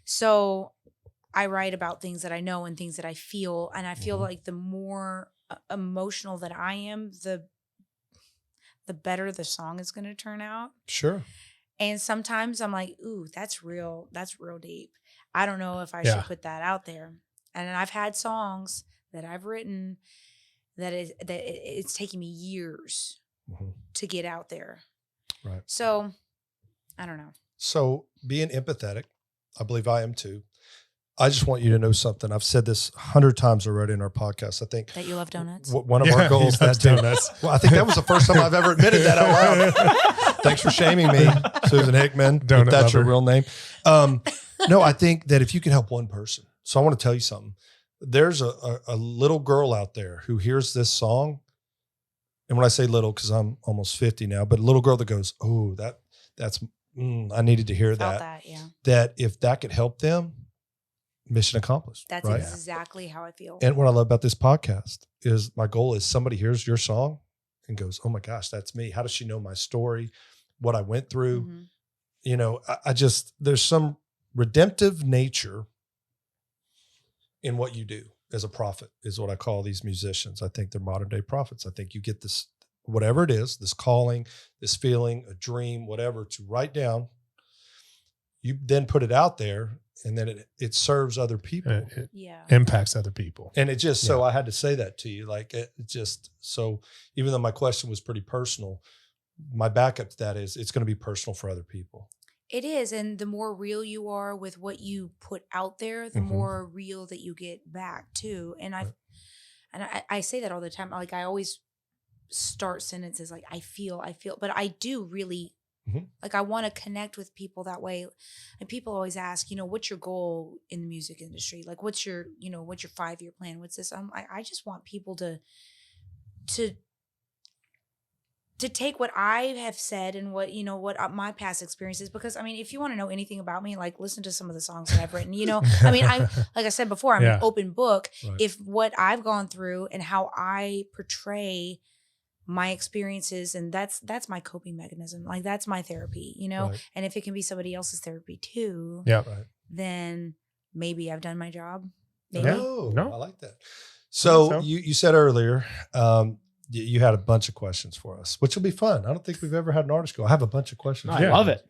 So I write about things that I know and things that I feel. And I feel Mhm. like the more emotional that I am, the better the song is going to turn out. Sure. And sometimes I'm like, ooh, that's real deep. I don't know if I Yeah. should put that out there. And I've had songs that I've written that it's taken me years Mhm. to get out there. Right. So I don't know. So being empathetic, I believe I am too. I just want you to know something. I've said this 100 times already in our podcast. I think That you love donuts. one of Yeah, our goals, he loves that donuts. well, I think that was the first time I've ever admitted that out loud. Thanks for shaming me, Susan Hickman. If Donut that's your lover. real name. No, I think that if you can help one person. So I want to tell you something. There's a little girl out there who hears this song And when I say little, because I'm almost 50 now, but a little girl that goes, oh, that's I needed to hear Felt that. that, yeah. That if that could help them, mission accomplished. That's right? exactly how I feel. And what I love about this podcast is my goal is somebody hears your song and goes, oh my gosh, that's me. How does she know my story, what I went through? Mhm. You know, I just, there's some redemptive nature in what you do as a prophet is what I call these musicians. I think they're modern day prophets. I think you get this, whatever it is, this calling, this feeling, a dream, whatever, to write down. You then put it out there, and then it serves other people. It Yeah. impacts other people. And it just, so I had to say that to you. Like it just, so even though my question was pretty personal, my backup to that is it's going to be personal for other people. It is. And the more real you are with what you put out there, the Mhm. more real that you get back too. And I say that all the time. Like I always start sentences like I feel, but I do really Mhm. like I want to connect with people that way. And people always ask, what's your goal in the music industry? Like what's your 5-year plan? What's this? I just want people to take what I have said and what my past experiences, because I mean, if you want to know anything about me, like listen to some of the songs that I've written, I mean, like I said before, I'm Yeah. an open book. Right. If what I've gone through and how I portray my experiences, and that's my coping mechanism. Like that's my therapy, Right. and if it can be somebody else's therapy too, Yeah. Right. then maybe I've done my job. Maybe. No, I like that. So you said earlier, you had a bunch of questions for us, which will be fun. I don't think we've ever had an artist go, I have a bunch of questions. I love it.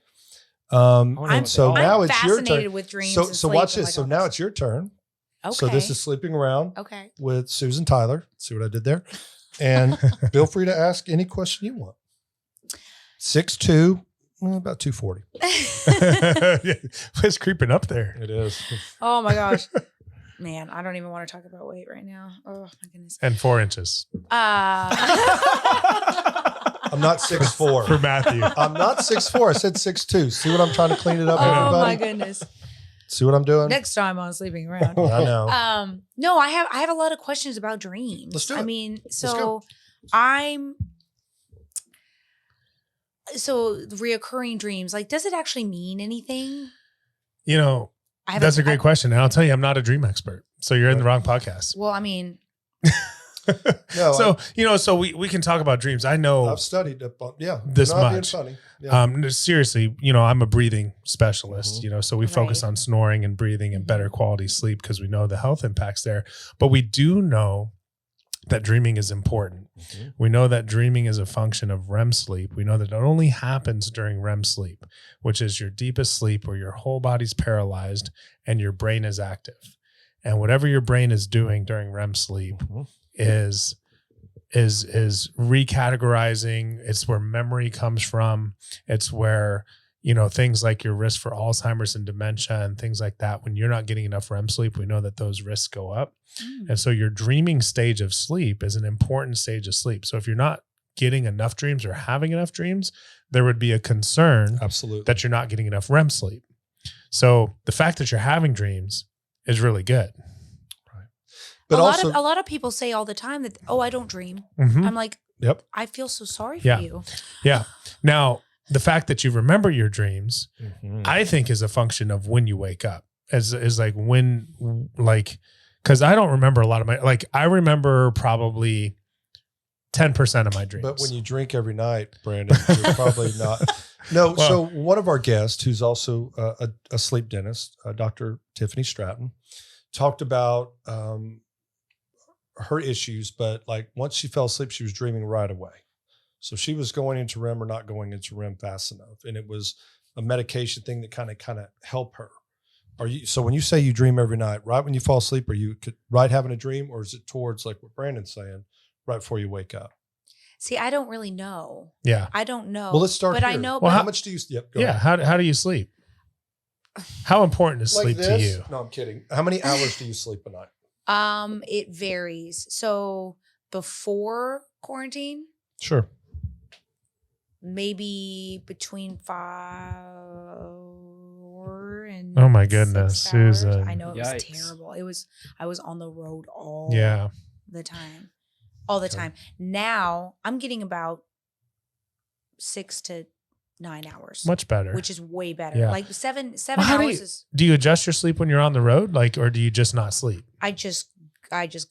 And so I'm now I'm it's your fascinated turn. with dreams. So and so watch sleep and this. So like all now that it's your turn. stuff. So this is Sleeping Around okay. with Susan Tyler. See what I did there? And feel free to ask any question you want. 6'2", about 240. It's creeping up there. It is. Oh my gosh. Man, I don't even want to talk about weight right now. Oh my goodness. And 4 inches I'm not 6'4". for Matthew. I'm not 6'4". I said 6'2". See what I'm trying to clean it up, Oh my everybody? goodness. See what I'm doing? Next time on Sleeping Around. I know. No, I have a lot of questions about dreams. Let's do it. I mean, go. so reoccurring dreams, like, does it actually mean anything? That's a great question. And I'll tell you, I'm not a dream expert. So you're in the wrong podcast. Well, I mean, No, So we can talk about dreams. I know I've studied up on, This not being much. funny. Yeah. seriously, I'm a breathing specialist, Mhm. So we focus Right. on snoring and breathing and better quality sleep because we know the health impacts there. But we do know that dreaming is important. Mhm. We know that dreaming is a function of REM sleep. We know that it only happens during REM sleep, which is your deepest sleep where your whole body's paralyzed and your brain is active. And whatever your brain is doing during REM sleep Mhm. is recategorizing. It's where memory comes from. It's where, things like your risk for Alzheimer's and dementia and things like that. When you're not getting enough REM sleep, we know that those risks go up. And so your dreaming stage of sleep is an important stage of sleep. So if you're not getting enough dreams or having enough dreams, there would be a concern Absolutely. that you're not getting enough REM sleep. So the fact that you're having dreams is really good. But a also, lot of people say all the time that, I don't dream. Mhm. I'm like, yep. I feel so sorry for Yeah. you. Yeah. Now, the fact that you remember your dreams, Mhm. I think is a function of when you wake up. Is like when, because I don't remember a lot of I remember probably 10% of my dreams. But when you drink every night, Brandon, you're probably not. No. Well- So one of our guests, who's also a sleep dentist, Dr. Tiffany Stratton, talked about her issues, but like once she fell asleep, she was dreaming right away. So she was going into REM or not going into REM fast enough. And it was a medication thing that kind of helped her. So when you say you dream every night, right when you fall asleep, are you right having a dream, or is it towards like what Brandon's saying, right before you wake up? See, I don't really know. Yeah. I don't know. Well, let's start But here. I know. Well, How but much do you? Yep. Go Yeah. ahead. How do you sleep? How important is Like sleep this? to you? No, I'm kidding. How many hours do you sleep a night? it varies. So before quarantine, Sure. maybe between 5 and Oh my goodness, 6 hours. Susan. I know it was Yikes. terrible. I was on the road all Yeah. the time. all the Okay. time. Now I'm getting about 6 to 9 hours, Much better. which is way better. Yeah. Like seven Well, how do hours you- is. Do you adjust your sleep when you're on the road, like, or do you just not sleep? I just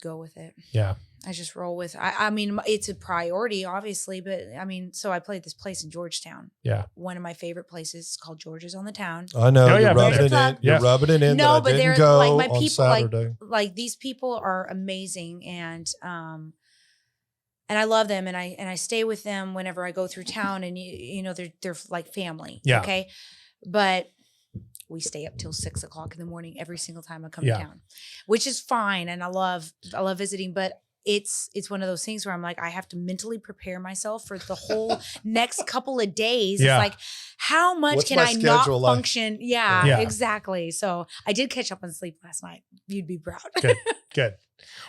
go with it. Yeah. I just roll with. I mean, it's a priority, obviously, but I mean, so I played this place in Georgetown. Yeah. One of my favorite places is called George's on the Town. I know Oh, you're yeah, rubbing there's it a in. plug. You're Yeah. rubbing it in. No, that but I they're didn't go like my on people. Saturday. Like these people are amazing, and I love them, and I stay with them whenever I go through town, and you know they're like family. Yeah. Okay, but we stay up till 6 o'clock in the morning every single time I come Yeah. to town, which is fine, and I love visiting, but it's one of those things where I'm like, I have to mentally prepare myself for the whole next couple of days. Yeah. It's like, how much What's can my I not schedule like? function? Yeah, Yeah. exactly. So I did catch up on sleep last night. You'd be proud. Good.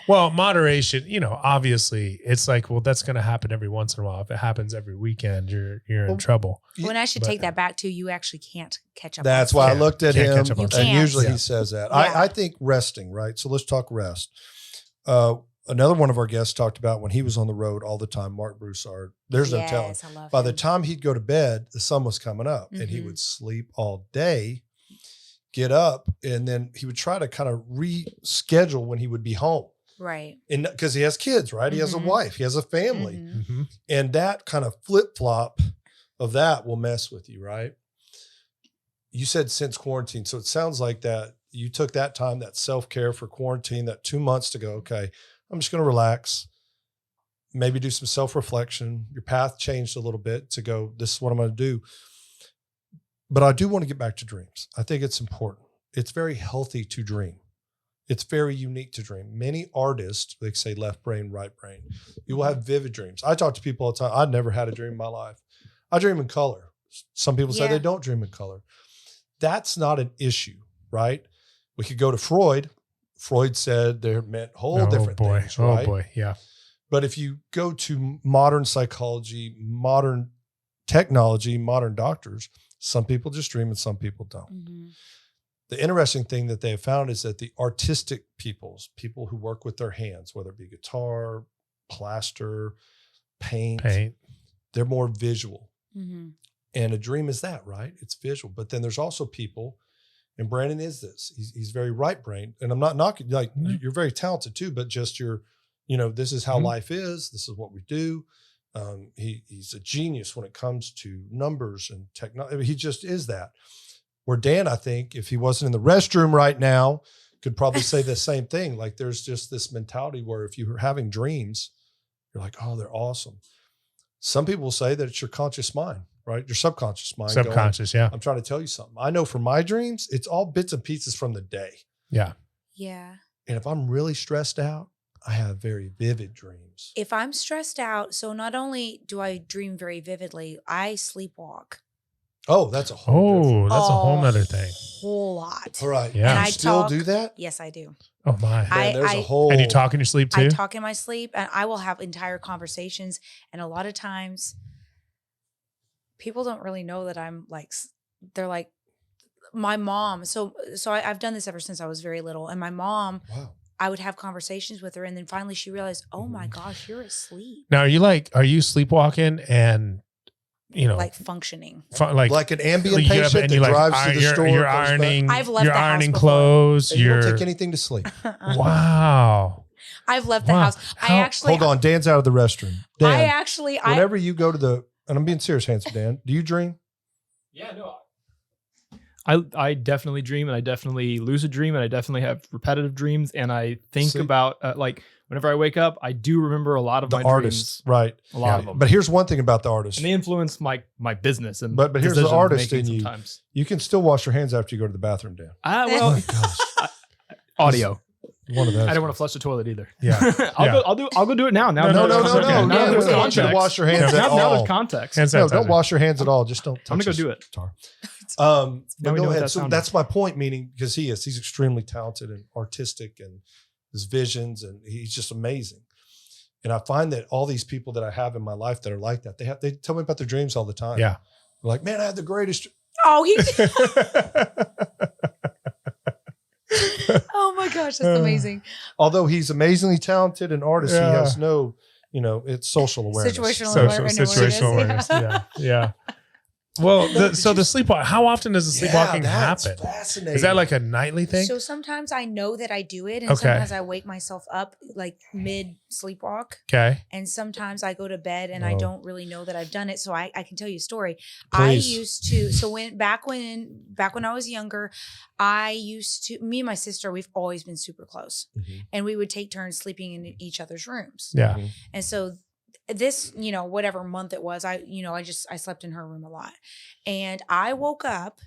Well, moderation, obviously it's like, well, that's going to happen every once in a while. If it happens every weekend, you're in Well, trouble. When I should But- take that back too, you actually can't catch up. That's on why I sleep. looked at Can't him, catch up on and sleep. usually Yeah. he says that. Yeah. I think resting, right? So let's talk rest. Another one of our guests talked about when he was on the road all the time, Mark Broussard. There's no telling. Yes, I love By the him. time he'd go to bed, the sun was coming up, and he Mhm. would sleep all day, get up, and then he would try to kind of reschedule when he would be home. Right. And because he has kids, right? He has a Mhm. wife, he has a family. Mhm. Mhm. And that kind of flip flop of that will mess with you, right? You said since quarantine. So it sounds like that you took that time, that self care for quarantine, that 2 months to go, okay, I'm just going to relax, maybe do some self reflection. Your path changed a little bit to go, this is what I'm going to do. But I do want to get back to dreams. I think it's important. It's very healthy to dream. It's very unique to dream. Many artists, they say left brain, right brain. You will have vivid dreams. I talk to people all the time. I've never had a dream in my life. I dream in color. Some people say Yeah. they don't dream in color. That's not an issue, right? We could go to Freud. Freud said they're meant whole different things, right? Oh boy. Yeah. But if you go to modern psychology, modern technology, modern doctors, some people just dream and some people don't. Mhm. The interesting thing that they have found is that the artistic people who work with their hands, whether it be guitar, plaster, paint, they're more visual. Mhm. And a dream is that, right? It's visual. But then there's also people, and Brandon is this. He's very right brain. And I'm not knocking, like you're very talented too, but just this is how Mhm. life is. This is what we do. He's a genius when it comes to numbers and technology. He just is that. Where Dan, I think, if he wasn't in the restroom right now, could probably say the same thing. Like there's just this mentality where if you're having dreams, you're like, oh, they're awesome. Some people say that it's your conscious mind, right? Your subconscious mind. going, Subconscious. Yeah. I'm trying to tell you something. I know for my dreams, it's all bits and pieces from the day. Yeah. Yeah. And if I'm really stressed out, I have very vivid dreams. If I'm stressed out, so not only do I dream very vividly, I sleepwalk. Oh, that's a whole different. Oh, that's a whole nother thing. Whole lot. All right. Yeah. And You I still talk- do that? Yes, I do. Oh my. Man, there's I- a whole. And you talk in your sleep too? I talk in my sleep, and I will have entire conversations. And a lot of times, people don't really know that I'm like. They're like, my mom. So I've done this ever since I was very little. And my mom, Wow. I would have conversations with her, and then finally she realized, oh my gosh, you're asleep, Now, are you sleepwalking and, like functioning. Like an ambient you get up patient and that you drives to the you're, store. You're comes back. ironing. I've left you're the house ironing before. clothes. And you don't You're take anything to sleep. wow. I've left the Wow. house. I How- actually, Hold on. Dan's out of the restroom. Dan, I actually, whenever you go to the, and I'm being serious, handsome Dan, do you dream? Yeah, no. I definitely dream, and I definitely lucid dream, and I definitely have repetitive dreams, and I think See? about like whenever I wake up, I do remember a lot of The my artist, dreams, right? a lot of them. But here's one thing about the artist. And they influence my business and But here's the decision artist making in you. sometimes. You can still wash your hands after you go to the bathroom, Dan. Well, audio. One of those. I don't want to flush the toilet either. Yeah. I'll go do it now. Now, No, there's Dan, context. we There's don't want you to context. wash your hands at Now all. there's context. Hand No, sanitizer. don't wash your hands at all. Just don't touch I'm gonna go this do it. guitar. Now But we go know what ahead. that So sounded. that's my point, meaning because he's extremely talented and artistic and his visions, and he's just amazing. And I find that all these people that I have in my life that are like that, they tell me about their dreams all the time. Yeah. They're like, man, I had the greatest. oh, oh my gosh, that's amazing. Although he's amazingly talented and artist, he Yeah. has no it's social awareness. Situational awareness. Yeah. Well, so the sleepwalk. How often does the sleepwalking happen? Fascinating. Is that like a nightly thing? So sometimes I know that I do it, and sometimes I wake myself up like mid sleepwalk. Okay. And sometimes I go to bed and I don't really know that I've done it. So I can tell you a story. Please. I used to. So back when I was younger, me and my sister, we've always been super close, and we would take turns sleeping in each other's rooms. Yeah. And so this, whatever month it was, I slept in her room a lot, and I woke up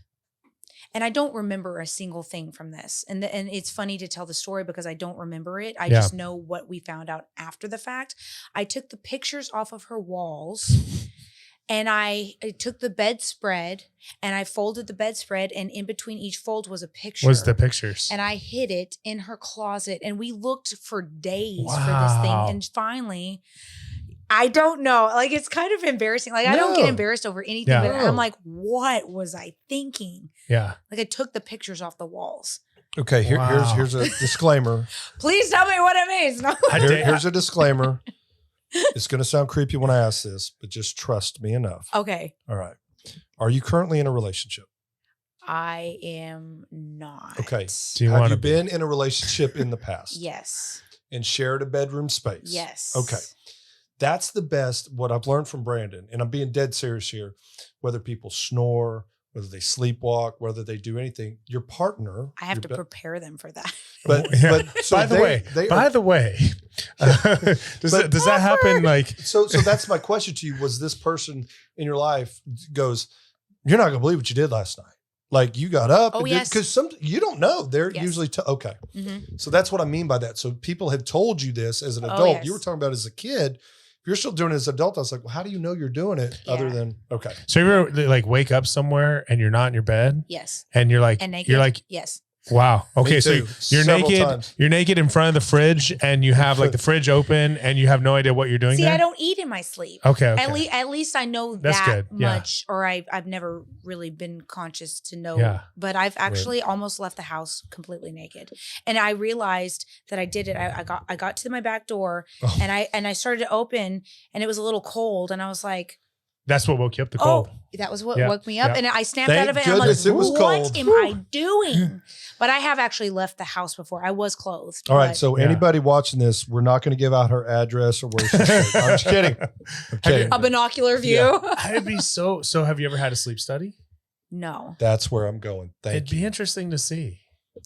and I don't remember a single thing from this. And it's funny to tell the story because I don't remember it. I just know what we found out after the fact. I took the pictures off of her walls, and I took the bedspread and I folded the bedspread, and in between each fold was a picture. Was the pictures? And I hid it in her closet, and we looked for days for this thing. And finally, I don't know. Like, it's kind of embarrassing. Like, I don't get embarrassed over anything, but I'm like, what was I thinking? Yeah. Like, I took the pictures off the walls. Okay, here's a disclaimer. Please tell me what it means. No. Here's a disclaimer. It's going to sound creepy when I ask this, but just trust me enough. Okay. All right. Are you currently in a relationship? I am not. Okay. Have you been in a relationship in the past? Yes. And shared a bedroom space? Yes. Okay. That's the best, what I've learned from Brandon, and I'm being dead serious here, whether people snore, whether they sleepwalk, whether they do anything, your partner. I have to prepare them for that. But so by the way, does that happen? Like, so that's my question to you. Was this person in your life goes, you're not going to believe what you did last night. Like, you got up. Oh, yes. Because you don't know. They're usually, okay. Mm-hmm. So that's what I mean by that. So people have told you this as an adult. Yes. You were talking about as a kid. If you're still doing it as an adult, I was like, well, how do you know you're doing it other than, okay. So you ever like wake up somewhere and you're not in your bed? Yes. And you're like, And naked? you're like, yes. wow. Okay. So too. you're Several naked. times. You're naked in front of the fridge, and you have like the fridge open, and you have no idea what you're doing. See, there? I don't eat in my sleep. Okay. At least I know That's that good. Yeah. much, or I've never really been conscious to know. Yeah. But I've actually almost left the house completely naked, and I realized that I did it. I got to my back door, and I started to open, and it was a little cold, and I was like, That's what woke you up. The cold. that was what woke me up, and I snapped Thank out of it. And I'm like, goodness it was what cold. am I doing? But I have actually left the house before. I was clothed. All right. but- So anybody watching this, we're not going to give out her address or where she's staying. I'm just kidding. I'm kidding. a binocular view. I'd be so. Have you ever had a sleep study? No. That's where I'm going. It'd Thank you. be interesting to see.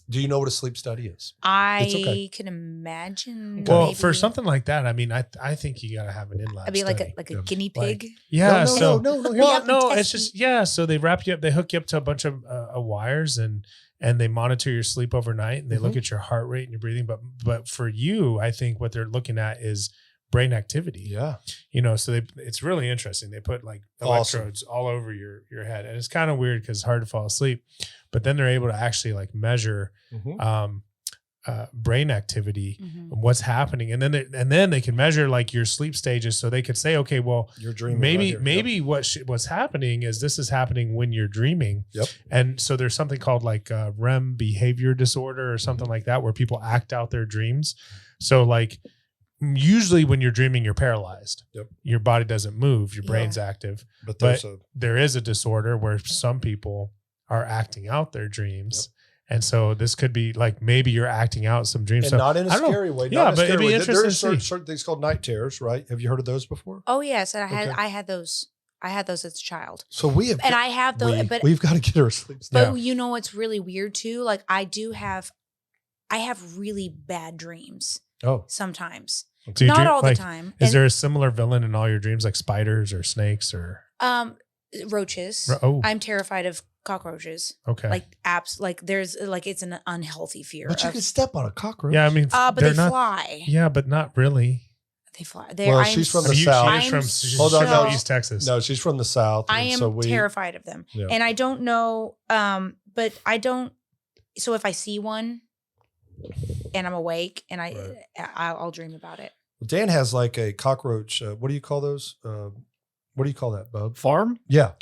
Do you know what a sleep study is? I It's okay. can imagine. Well, maybe. for something like that, I mean, I think you got to have an in-lab I'd be like study. a guinea pig. Yeah. No. Well, no, it's just so they wrap you up, they hook you up to a bunch of wires, and they monitor your sleep overnight, and they look at your heart rate and your breathing. But for you, I think what they're looking at is brain activity. Yeah. So it's really interesting. They put like Awesome. electrodes all over your head, and it's kind of weird because it's hard to fall asleep. But then they're able to actually like measure brain activity Mhm. and what's happening, and then they can measure like your sleep stages, so they could say, okay, well, You're dreaming. maybe right here. what's happening is this is happening when you're dreaming. Yep. And so there's something called like REM behavior disorder or something like that, where people act out their dreams. So like usually when you're dreaming, you're paralyzed. Yep. Your body doesn't move, your brain's active. But But there is a disorder where some people are acting out their dreams. And so this could be like maybe you're acting out some dreams. and So not in a I don't know. scary way. Yeah, not in a but it'd scary be way. interesting There's to see. certain things called night terrors, right? Have you heard of those before? Oh yes, and Okay. I had those. I had those as a child, So we have, and I have those. But we've got to get our sleep study. you know what's really weird too? Like I have really bad dreams Oh, sometimes. Do you Not dream- all like, the time. Is And, there a similar villain in all your dreams, like spiders or snakes or? roaches? Oh, I'm terrified of cockroaches. okay. Like there's like it's an unhealthy fear. but you of- can step on a cockroach. Yeah, I mean, but they're they not. fly. Yeah, but not really. They fly. Well, she's from the South. She's Hold on, from no. East Texas. No, she's from the South. I and am so terrified of them, Yeah. and I don't know. But I don't. So if I see one, and I'm awake, and I'll dream about it. Dan has like a cockroach. What do you call those? what do you call that, bub? Farm? Yeah.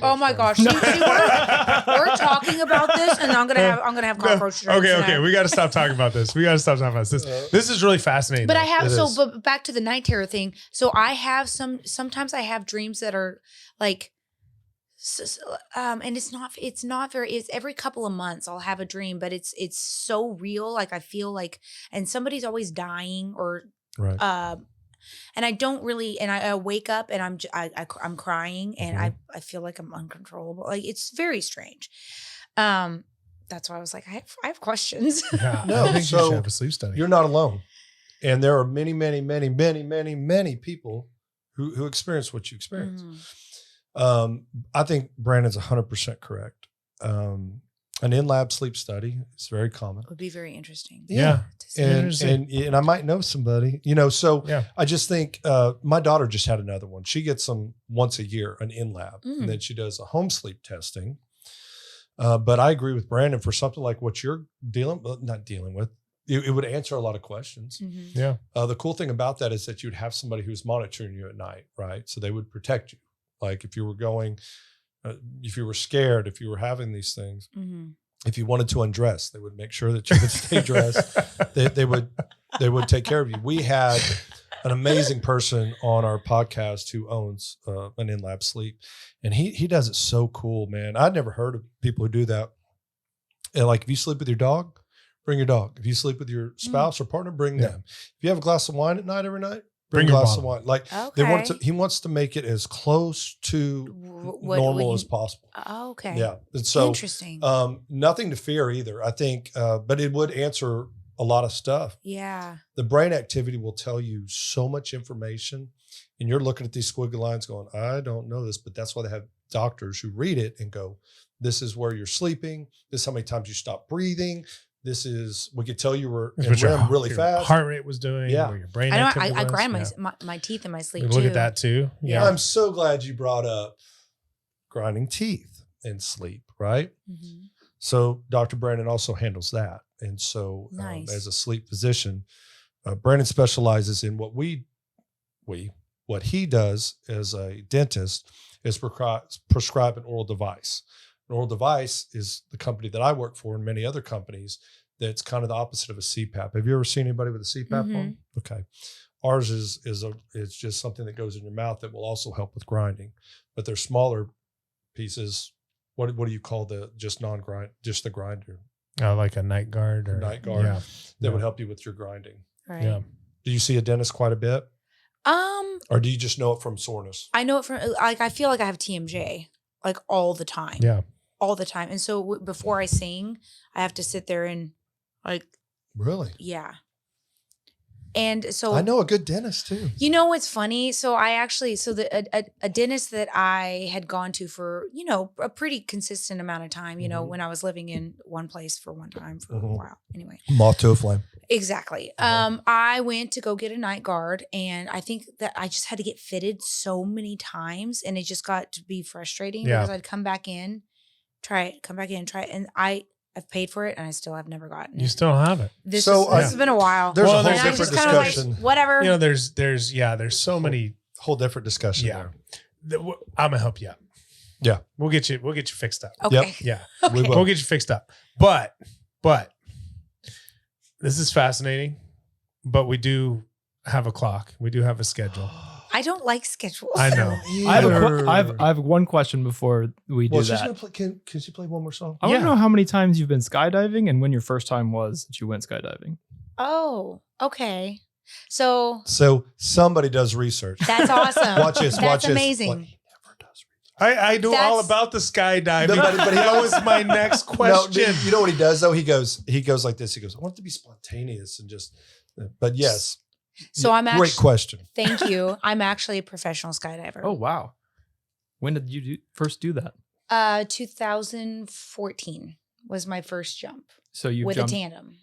Oh my gosh. See, we're talking about this, and I'm gonna have cockroaches. Okay. We got to stop talking about this. This is really fascinating. But though. I have It is. but back to the night terror thing. So I have sometimes I have dreams that are like and it's not very, it's every couple of months I'll have a dream, but it's so real. Like I feel like, and somebody's always dying or Right. and I don't really, and I wake up and I'm crying and I feel like I'm uncontrollable. Like it's very strange. That's why I was like, I have questions. Yeah, No, I think you so should have a sleep study. You're not alone. And there are many, many, many, many, many, many people who experience what you experience. Mhm. I think Brandon's 100% correct. An in-lab sleep study is very common. Would be very interesting. Yeah. To see. And I might know somebody, so Yeah. I just think my daughter just had another one. She gets them once a year, an in-lab, and then she does a home sleep testing. But I agree with Brandon for something like what you're not dealing with. It would answer a lot of questions. Mhm. Yeah. The cool thing about that is that you'd have somebody who's monitoring you at night, right? So they would protect you. Like if you were going, if you were scared, if you were having these things, Mhm. if you wanted to undress, they would make sure that you could stay dressed. They would take care of you. We had an amazing person on our podcast who owns an in-lab sleep, and he does it so cool, man. I'd never heard of people who do that. And like if you sleep with your dog, bring your dog. If you sleep with your spouse or partner, bring them. If you have a glass of wine at night every night, bring a your glass of bottle. wine. Like Okay. he wants to make it as close to What normal would as you- possible. Oh, okay. Yeah. And so Interesting. nothing to fear either. I think, but it would answer a lot of stuff. Yeah. The brain activity will tell you so much information, and you're looking at these squiggly lines going, I don't know this, but that's why they have doctors who read it and go, this is where you're sleeping. This is how many times you stop breathing. We could tell you were in What your REM really your fast. heart rate was doing. Yeah. What your brain I know. activity I was. grind Yeah. my teeth in my sleep We too. look at that too. Yeah. I'm so glad you brought up grinding teeth and sleep, right? Mhm. So Dr. Brandon also handles that. And so Nice. as a sleep physician, Brandon specializes in what he does as a dentist is prescribe an oral device. An oral device is the company that I work for and many other companies that's kind of the opposite of a CPAP. Have you ever seen anybody with a CPAP on? Okay. Ours is just something that goes in your mouth that will also help with grinding, but they're smaller pieces. What do you call just the grinder? Like a night guard or Night guard. Yeah. That would help you with your grinding. Right. Yeah. Do you see a dentist quite a bit? Or do you just know it from soreness? I know it from like I feel like I have TMJ like all the time. Yeah. All the time. And so before I sing, I have to sit there and like Really? yeah. And so I know a good dentist too. you know what's funny? So I actually a dentist that I had gone to for, a pretty consistent amount of time, Mhm. when I was living in one place for one time for a Mhm. while. Anyway. Moth to a flame. Exactly. I went to go get a night guard, and I think that I just had to get fitted so many times, and it just got to be frustrating Yeah. because I'd come back in, try it, and I've paid for it, and I still have never gotten You it. still have it. This So, has been a while. There's Well, a whole there's and I was different just kind of discussion. like, whatever. There's so many. Whole different discussion Yeah. there. I'm gonna help you out. Yeah. We'll get you fixed up. Okay. Yeah. We will. We'll get you fixed up. But this is fascinating. But we do have a clock. We do have a schedule. I don't like schedules. I know. I have one question before we do Well, she's that. gonna play. Can she play one more song? I want Yeah. to know how many times you've been skydiving and when your first time was that you went skydiving. Oh, okay. So So somebody does research. that's awesome. Watch this. That's Watch this. amazing. Like, he never does research. I do all That's- about the skydiving. No, but he that was my next question. No, you know what he does though? He goes like this. He goes, I want it to be spontaneous and just. But yes. So I'm great actually question. thank you. I'm actually a professional skydiver. Oh wow! When did you first do that? 2014 was my first jump So you with jumped. a tandem.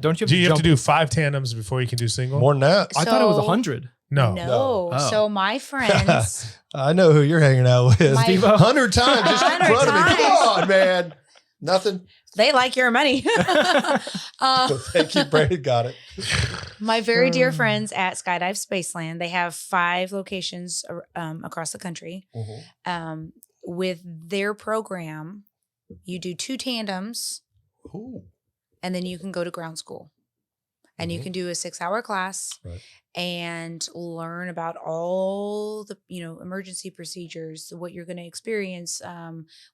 Don't you? Do you have to jump- do 5 tandems before you can do single? More than that. I thought it was So- 100. No. No. Oh. So my friends, I know who you're hanging out with. My- Steve-O. 100 times just in 100 front of me. Come times. on, man. Nothing. they like your money. Thank you, Brandon. Got it. My very dear friends at Skydive Spaceland, they have 5 locations across the country. With their program, you do 2 tandems, and then you can go to ground school. And you can do a 6-hour class and learn about all the, emergency procedures, what you're going to experience,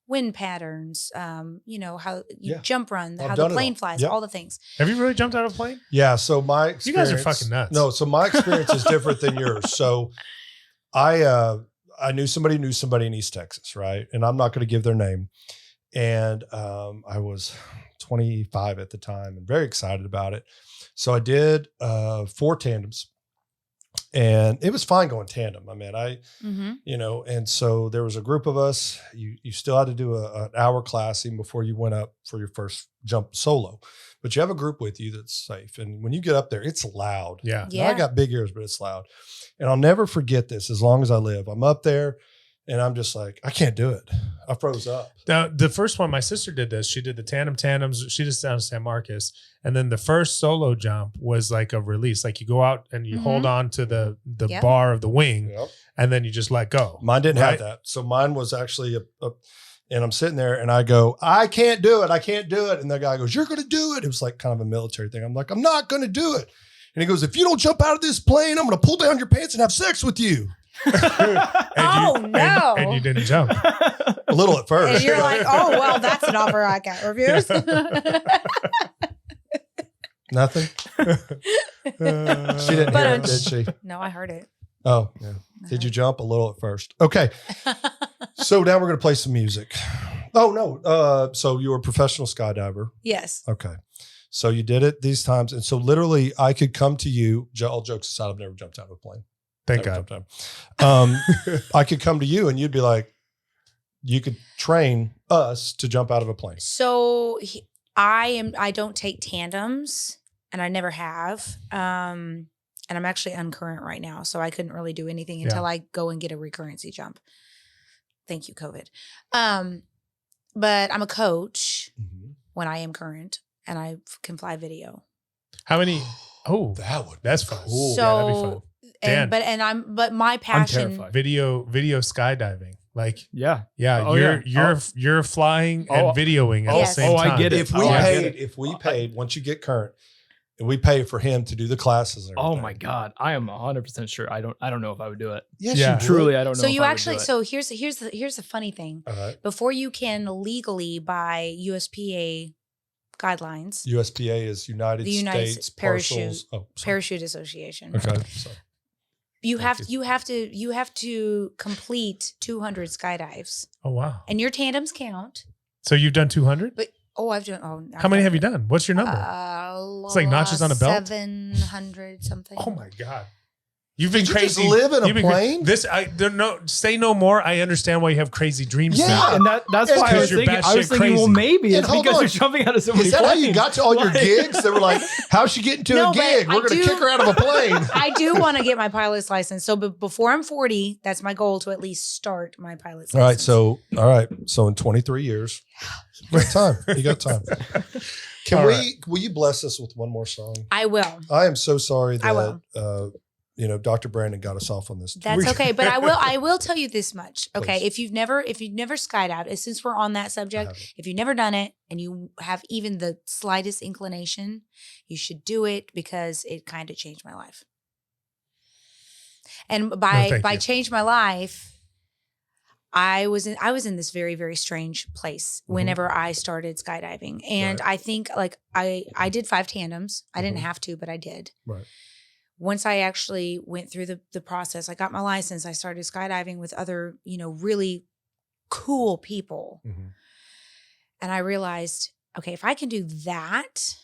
wind patterns, how you jump run, how the plane flies, all the things. Have you really jumped out of a plane? Yeah. So my experience, you guys are fucking nuts. No, so my experience is different than yours. So I knew somebody in East Texas, right? And I'm not going to give their name. And I was 25 at the time and very excited about it. So I did 4 tandems, and it was fine going tandem. I mean, and so there was a group of us. You still had to do an hour class even before you went up for your first jump solo, but you have a group with you that's safe. And when you get up there, it's loud. Yeah. Now, I got big ears, but it's loud. And I'll never forget this as long as I live. I'm up there and I'm just like, I can't do it. I froze up. Now, the first one, my sister did this. She did the tandems. She just down in San Marcos. And then the first solo jump was like a release. Like you go out and you hold on to the bar of the wing, and then you just let go. Mine didn't have that. So mine was actually and I'm sitting there and I go, I can't do it. I can't do it. And the guy goes, you're going to do it. It was like kind of a military thing. I'm like, I'm not going to do it. And he goes, if you don't jump out of this plane, I'm going to pull down your pants and have sex with you. And you didn't jump. A little at first. And you're like, oh, well, that's an offer I can't refuse. Nothing. She didn't hear it, did she? No, I heard it. Oh, yeah. Did you jump a little at first? Okay. So now we're going to play some music. Oh, no. So you were a professional skydiver. Yes. Okay. So you did it these times. And so literally I could come to you, all jokes aside, I've never jumped out of a plane. Thank God. I could come to you and you'd be like, you could train us to jump out of a plane. So I don't take tandems, and I never have. And I'm actually uncurrent right now, so I couldn't really do anything until I go and get a recurrency jump. Thank you, COVID. But I'm a coach when I am current, and I can fly video. How many? Oh, that's fun. Cool. So, yeah, that'd be fun. But my passion, video skydiving. Like, yeah. You're flying and videoing at the same time. I get it. If we paid, once you get current, and we pay for him to do the classes. And oh my God. I am 100% sure. I don't know if I would do it. Yes, you truly, I don't know. So you actually, so here's the funny thing. All right. Before you can legally buy USPA guidelines. USPA is United States Parachute Association. Okay. So. You have to complete 200 skydives. Oh wow! And your tandems count. So you've done 200? But I've done. Oh, how many have you done? What's your number? It's like notches on a belt. 700 something. Oh my God! You've been crazy. Just live in a plane? Say no more. I understand why you have crazy dreams. Yeah. now. And that's why I was thinking, well, maybe it's because you're jumping out of so many planes. Is that planes. how you got to all your gigs? They were like, how's she getting to a gig? We're going to kick her out of a plane. I do want to get my pilot's license. So before I'm 40, that's my goal, to at least start my pilot's license. All right. So in 23 years, you got time. Will you bless us with one more song? I will. I am so sorry that I will. Dr. Brandon got us off on this. That's okay, but I will tell you this much. Okay, if you've never skydived, since we're on that subject, if you've never done it and you have even the slightest inclination, you should do it, because it kind of changed my life. And by changed my life, I was in this very, very strange place whenever I started skydiving. And I think I did 5 tandems. I didn't have to, but I did. Right. Once I actually went through the process, I got my license. I started skydiving with other, really cool people. And I realized, okay, if I can do that,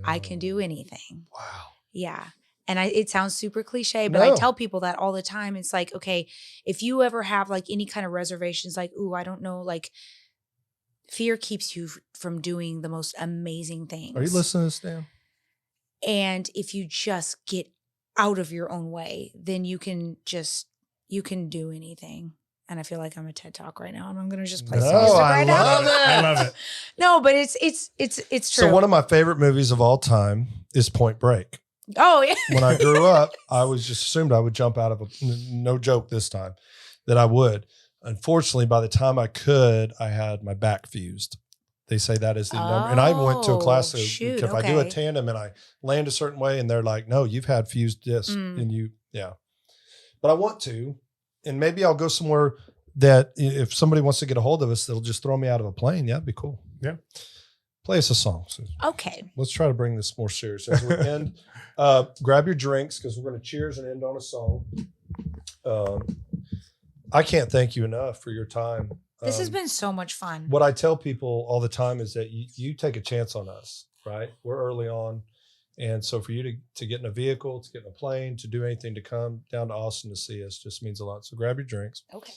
I can do anything. Wow. Yeah. And it sounds super cliche, but I tell people that all the time. It's like, okay, if you ever have any kind of reservations, I don't know, fear keeps you from doing the most amazing things. Are you listening to this, Dan? And if you just get out of your own way, then you can do anything. And I feel like I'm a TED Talk right now, and I'm going to just play some music right now. I love it. No, but it's true. So one of my favorite movies of all time is Point Break. Oh yeah. When I grew up, I was just assumed I would jump out of no joke this time, that I would. Unfortunately, by the time I could, I had my back fused. They say that is the number. And I went to a class of, shoot, if I do a okay. tandem and I land a certain way, and they're like, no, you've had fused disc. And but I want to, and maybe I'll go somewhere that if somebody wants to get a hold of us, they'll just throw me out of a plane. Yeah, that'd be cool. Yeah. Play us a song, Susan. Okay. Let's try to bring this more serious. As we end, grab your drinks because we're going to cheers and end on a song. I can't thank you enough for your time. This has been so much fun. What I tell people all the time is that you take a chance on us, right? We're early on. And so for you to get in a vehicle, to get in a plane, to do anything, to come down to Austin to see us just means a lot. So grab your drinks. Okay.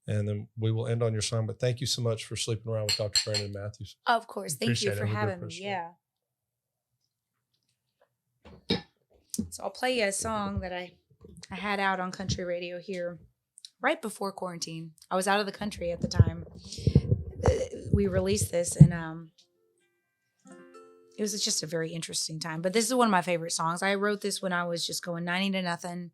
And then we will end on your song. But thank you so much for sleeping around with Dr. Brandon Matthews. Of course. Thank you Appreciate for it. We do having me. appreciate Yeah. So I'll play you a song that I had out on country radio here right before quarantine. I was out of the country at the time. We released this, and it was just a very interesting time. But this is one of my favorite songs. I wrote this when I was just going 90-0,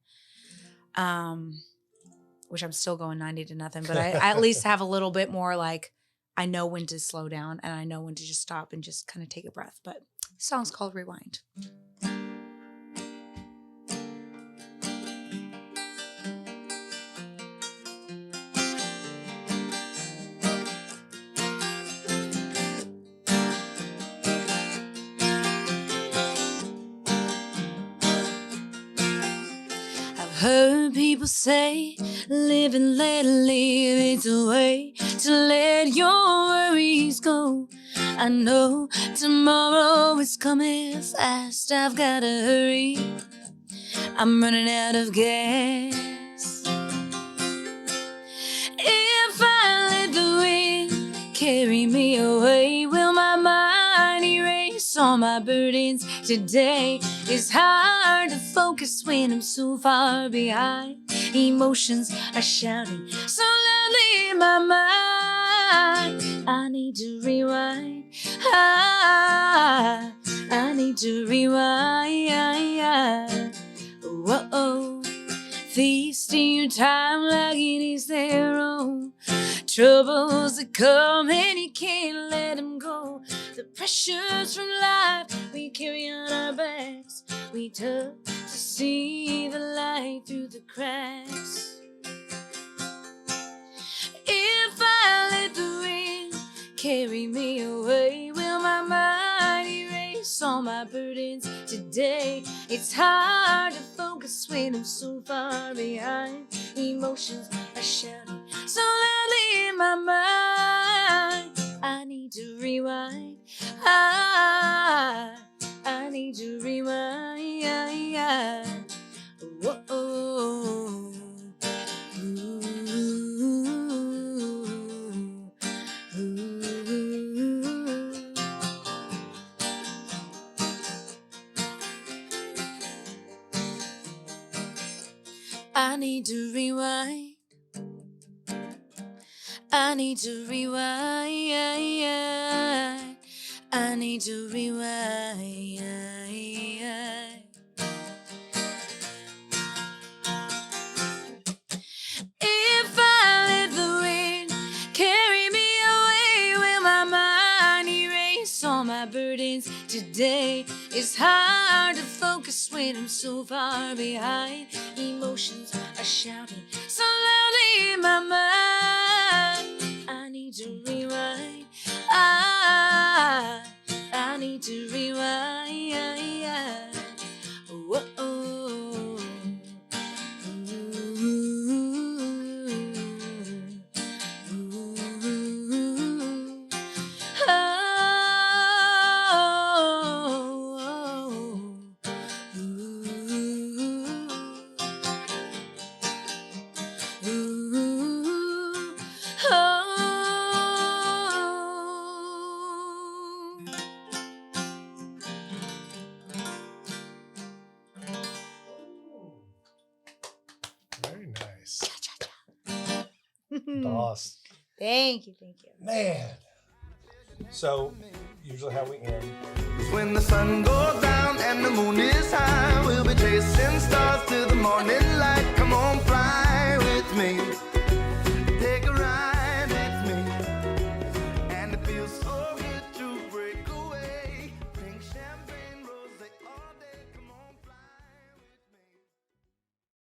which I'm still going 90-0. But I at least have a little bit more like I know when to slow down and I know when to just stop and just kind of take a breath. But the song's called Rewind. Heard people say, live and let live, it's a way to let your worries go. I know tomorrow is coming fast, I've gotta hurry, I'm running out of gas. If I let the wind carry me away, will my mind erase all my burdens today? It's hard to focus when I'm so far behind. Emotions are shouting so loudly in my mind. I need to rewind. I need to rewind. Whoa, thieves steal your time like it is their own. Troubles that come and you can't let them go. The pressures from life we carry on our backs. We tough to see the light through the cracks. If I let the wind carry me away, will my mind erase all my burdens today? It's hard to focus when I'm so far behind. Emotions are shouting so loudly in my mind. I need to rewind. I need to rewind. Whoa. I need to rewind. I need to rewind. I need to rewind. If I let the wind carry me away, will my mind erase all my burdens today? It's hard to focus when I'm so far behind. Emotions are shouting so loudly in my mind. I need to rewind. I need to rewind. Whoa. Very nice. Boss. Thank you. Man. So usually how we end. When the sun goes down and the moon is